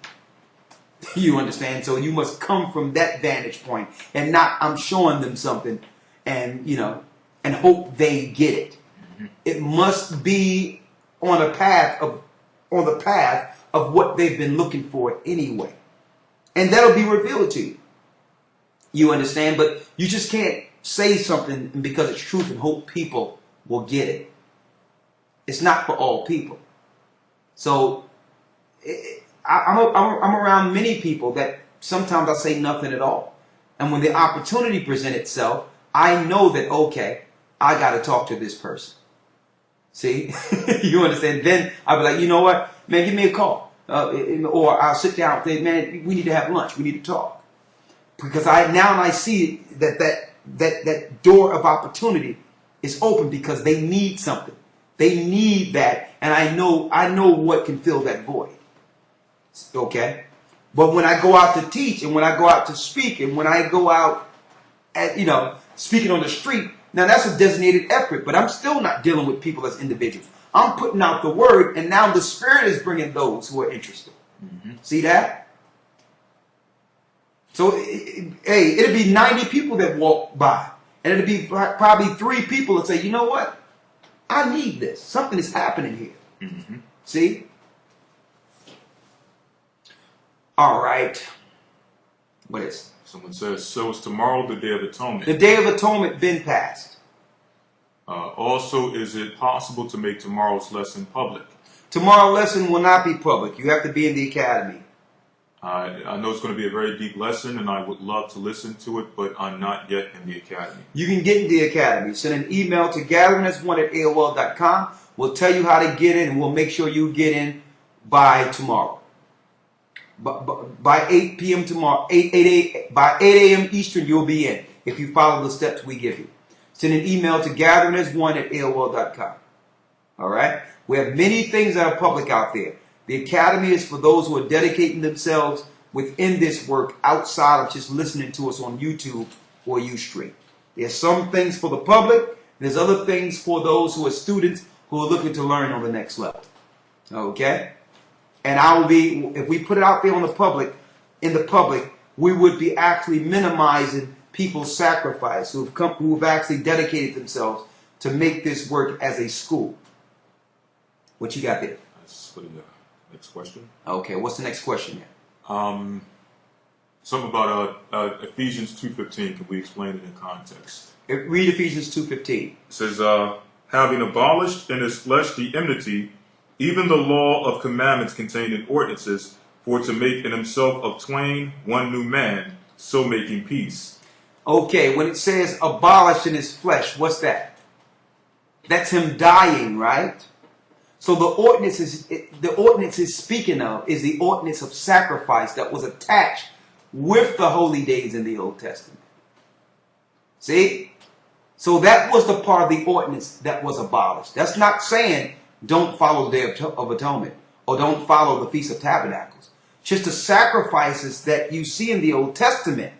You understand? So you must come from that vantage point, and not I'm showing them something and and hope they get it. It must be on the path of what they've been looking for anyway. And that'll be revealed to you. You understand? But you just can't say something because it's truth and hope people will get it. It's not for all people. So I'm around many people that sometimes I say nothing at all. And when the opportunity presents itself, I know that, okay, I got to talk to this person. See? You understand? Then I'll be like, you know what? Man, give me a call. Or I'll sit down and say, man, we need to have lunch. We need to talk. Because I see that door of opportunity is open, because they need something. They need that. And I know what can fill that void. Okay? But when I go out to teach, and when I go out to speak, and when I go out at, speaking on the street, now that's a designated effort, but I'm still not dealing with people as individuals. I'm putting out the word, and now the Spirit is bringing those who are interested. See that? So, hey, it'll be 90 people that walk by, and it'll be probably 3 people that say, you know what? I need this. Something is happening here. See? All right. What is it? Someone says, so is tomorrow the Day of Atonement? The Day of Atonement been passed. Also, is it possible to make tomorrow's lesson public? Tomorrow's lesson will not be public. You have to be in the academy. I know it's going to be a very deep lesson, and I would love to listen to it, but I'm not yet in the academy. You can get in the academy. Send an email to gatheringas1@aol.com. We'll tell you how to get in, and we'll make sure you get in by tomorrow. By 8 p.m. tomorrow, by 8 a.m. Eastern, you'll be in if you follow the steps we give you. Send an email to gatheringas1@aol.com. All right? We have many things that are public out there. The academy is for those who are dedicating themselves within this work outside of just listening to us on YouTube or Ustream. There's some things for the public. There's other things for those who are students who are looking to learn on the next level. Okay? And if we put it out there in the public, we would be actually minimizing people's sacrifice who've actually dedicated themselves to make this work as a school. What you got there? That's for the next question. Okay, what's the next question here? Something about Ephesians 2:15. Can we explain it in context? Read Ephesians 2:15. It says, having abolished in his flesh the enmity, even the law of commandments contained in ordinances, for to make in himself of twain one new man, so making peace. Okay, when it says abolished in his flesh, what's that? That's him dying, right? So the ordinance is speaking of is the ordinance of sacrifice that was attached with the holy days in the Old Testament. See? So that was the part of the ordinance that was abolished. That's not saying don't follow the Day of Atonement or don't follow the Feast of Tabernacles. Just the sacrifices that you see in the Old Testament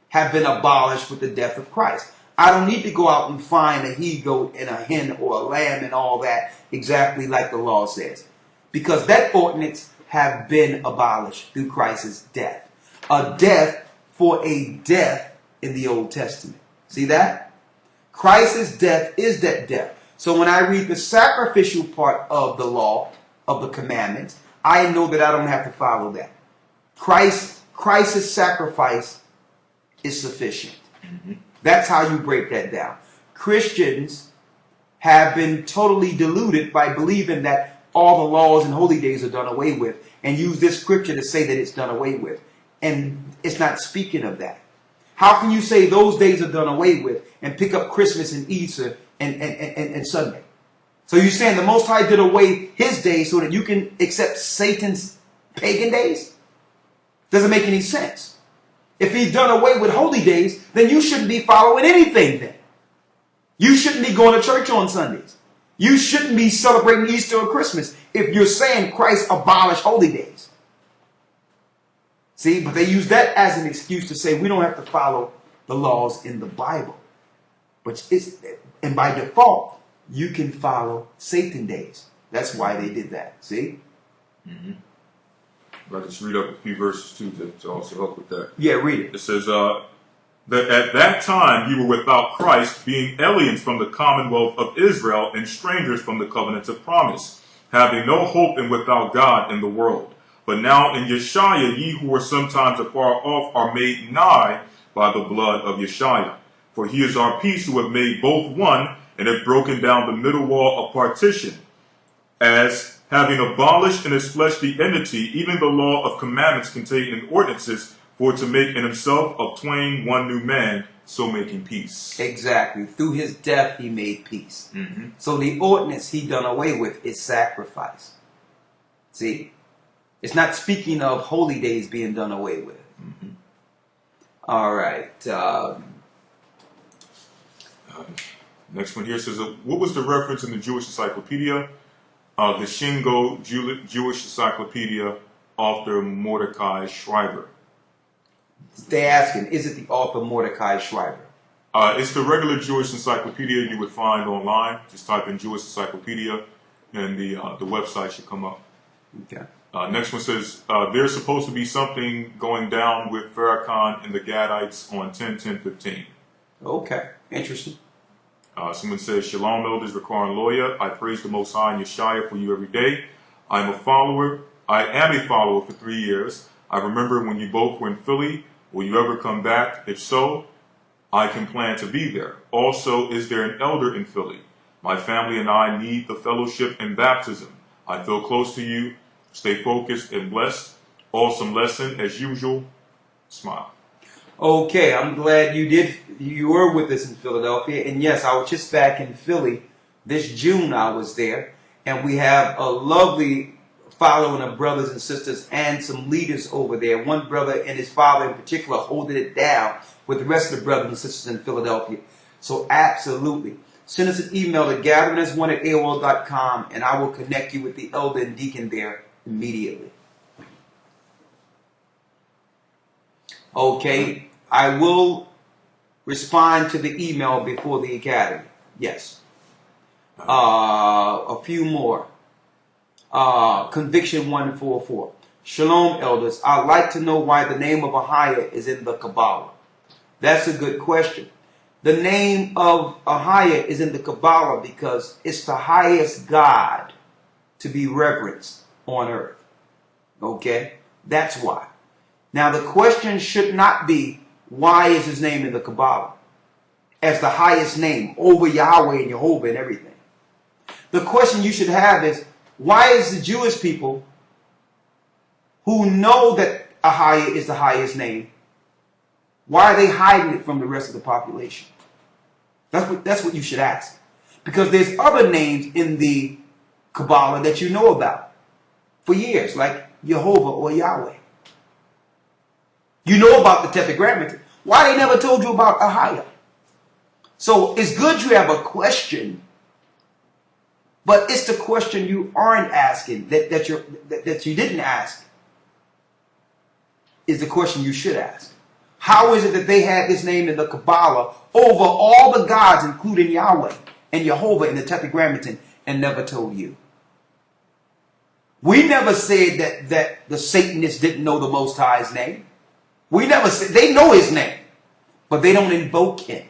have been abolished with the death of Christ. I don't need to go out and find a he-goat and a hen or a lamb and all that exactly like the law says. Because that ordinance have been abolished through Christ's death. A death for a death in the Old Testament. See that? Christ's death is that death. So when I read the sacrificial part of the law, of the commandments, I know that I don't have to follow that. Christ's sacrifice is sufficient. Mm-hmm. That's how you break that down. Christians have been totally deluded by believing that all the laws and holy days are done away with and use this scripture to say that it's done away with. And it's not speaking of that. How can you say those days are done away with and pick up Christmas and Easter and Sunday? So you're saying the Most High did away his days so that you can accept Satan's pagan days? Doesn't make any sense. If he's done away with holy days, then you shouldn't be following anything then. You shouldn't be going to church on Sundays. You shouldn't be celebrating Easter or Christmas if you're saying Christ abolished holy days. See, but they use that as an excuse to say we don't have to follow the laws in the Bible. And by default, you can follow Satan days. That's why they did that. See? Mm-hmm. I'll just read up a few verses too to also help with that. Yeah, read it. It says that at that time you were without Christ, being aliens from the commonwealth of Israel and strangers from the covenants of promise, having no hope and without God in the world. But now in Yeshua, ye who were sometimes afar off are made nigh by the blood of Yeshua. For he is our peace, who have made both one, and have broken down the middle wall of partition, as having abolished in his flesh the enmity, even the law of commandments contained in ordinances, for to make in himself of twain one new man, so making peace. Exactly. Through his death, he made peace. Mm-hmm. So the ordinance he done away with is sacrifice. See? It's not speaking of holy days being done away with. Mm-hmm. All right. Next one here says, what was the reference in the Jewish Encyclopedia? The Shingo Jewish Encyclopedia, author Mordecai Schreiber. They're asking, is it the author Mordecai Schreiber? It's the regular Jewish encyclopedia you would find online. Just type in Jewish Encyclopedia and the website should come up. Okay. Next one says, there's supposed to be something going down with Farrakhan and the Gadites on 10/10/15. Okay. Interesting. Someone says, Shalom, elders, Rakar and Lawyer. I praise the Most High and Yeshua for you every day. I am a follower for 3 years. I remember when you both were in Philly. Will you ever come back? If so, I can plan to be there. Also, is there an elder in Philly? My family and I need the fellowship and baptism. I feel close to you. Stay focused and blessed. Awesome lesson as usual. Smile. Okay, I'm glad you were with us in Philadelphia. And yes, I was just back in Philly. This June I was there. And we have a lovely following of brothers and sisters and some leaders over there. One brother and his father in particular holding it down with the rest of the brothers and sisters in Philadelphia. So absolutely. Send us an email to gatheringas1@AOL.com and I will connect you with the elder and deacon there immediately. Okay, I will respond to the email before the academy. Yes. A few more. Conviction 144. Shalom, elders. I'd like to know why the name of Ahia is in the Kabbalah. That's a good question. The name of Ahia is in the Kabbalah because it's the highest God to be reverenced on earth. Okay? That's why. Now the question should not be, why is his name in the Kabbalah as the highest name over Yahweh and Jehovah and everything? The question you should have is, why is the Jewish people who know that Ahia is the highest name, why are they hiding it from the rest of the population? That's what you should ask. Because there's other names in the Kabbalah that you know about for years, like Jehovah or Yahweh. You know about the Tetragrammaton. Why they never told you about Ahia? So it's good you have a question, but it's the question you aren't asking, that you didn't ask, is the question you should ask. How is it that they had this name in the Kabbalah over all the gods, including Yahweh and Jehovah in the Tetragrammaton, and never told you? We never said that the Satanists didn't know the Most High's name. We never said, they know his name, but they don't invoke him.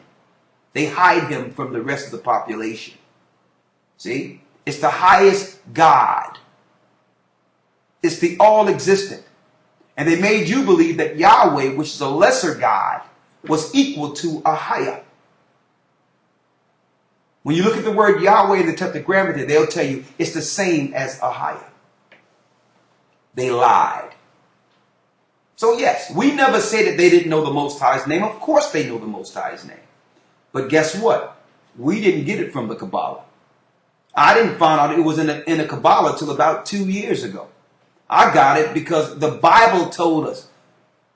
They hide him from the rest of the population. See? It's the highest God. It's the all-existent. And they made you believe that Yahweh, which is a lesser God, was equal to Ahia. When you look at the word Yahweh in the Tetragrammaton, they'll tell you it's the same as Ahia. They lied. So yes, we never said that they didn't know the Most High's name. Of course they know the Most High's name. But guess what? We didn't get it from the Kabbalah. I didn't find out it was in the Kabbalah till about 2 years ago. I got it because the Bible told us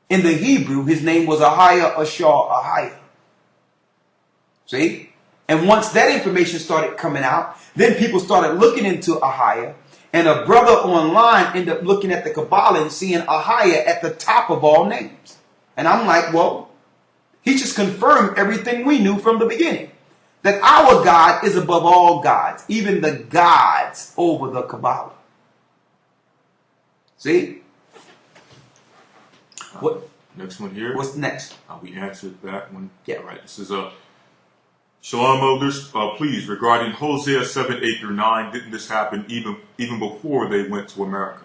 in the Hebrew his name was Ahia, ASHER, Ahia. See? And once that information started coming out, then people started looking into Ahia, and a brother online ended up looking at the Kabbalah and seeing Ahia at the top of all names. And I'm like, well, he just confirmed everything we knew from the beginning. That our God is above all gods, even the gods over the Kabbalah. See? What? Next one here. What's next? We answered that one. Yeah. All right. This is Shalom, elders. Please, regarding Hosea 7:8-9, didn't this happen even before they went to America?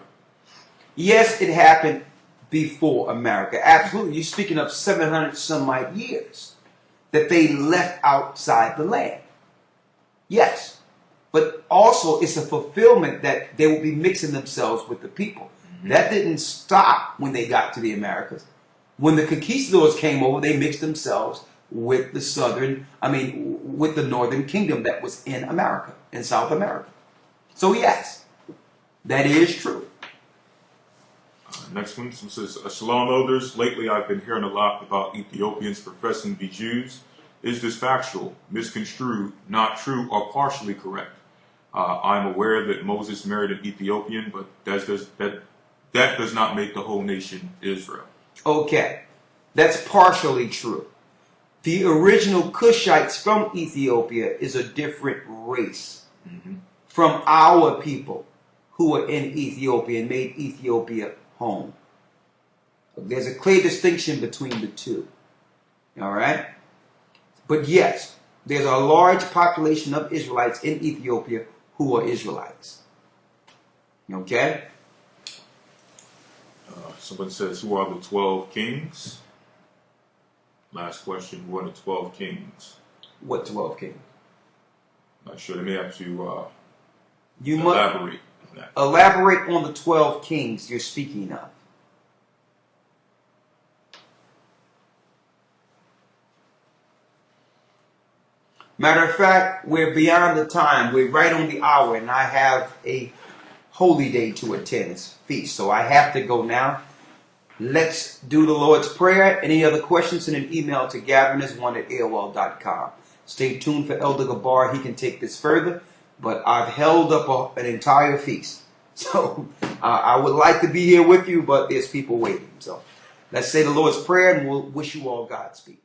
Yes, it happened before America. Absolutely. You're speaking of 700 some odd years that they left outside the land. Yes. But also it's a fulfillment that they will be mixing themselves with the people. Mm-hmm. That didn't stop when they got to the Americas. When the conquistadors came over, they mixed themselves with with the northern kingdom that was in America, in South America. So yes, that is true. Next one says, Shalom, elders. Lately I've been hearing a lot about Ethiopians professing to be Jews. Is this factual, misconstrued, not true, or partially correct? I'm aware that Moses married an Ethiopian, but that does not make the whole nation Israel. Okay, that's partially true. The original Cushites from Ethiopia is a different race from our people who are in Ethiopia and made Ethiopia home. There's a clear distinction between the two. All right? But yes, there's a large population of Israelites in Ethiopia who are Israelites. Okay? Someone says, who are the 12 kings? Last question, who are the 12 kings? What 12 kings? Not sure. They may have to you elaborate on that. Elaborate on the 12 kings you're speaking of. Matter of fact, we're beyond the time. We're right on the hour, and I have a holy day to attend. It's feast, so I have to go now. Let's do the Lord's Prayer. Any other questions, send an email to gaverness1@AOL.com. Stay tuned for Elder Gabar. He can take this further, but I've held up an entire feast. So I would like to be here with you, but there's people waiting. So let's say the Lord's Prayer, and we'll wish you all Godspeed.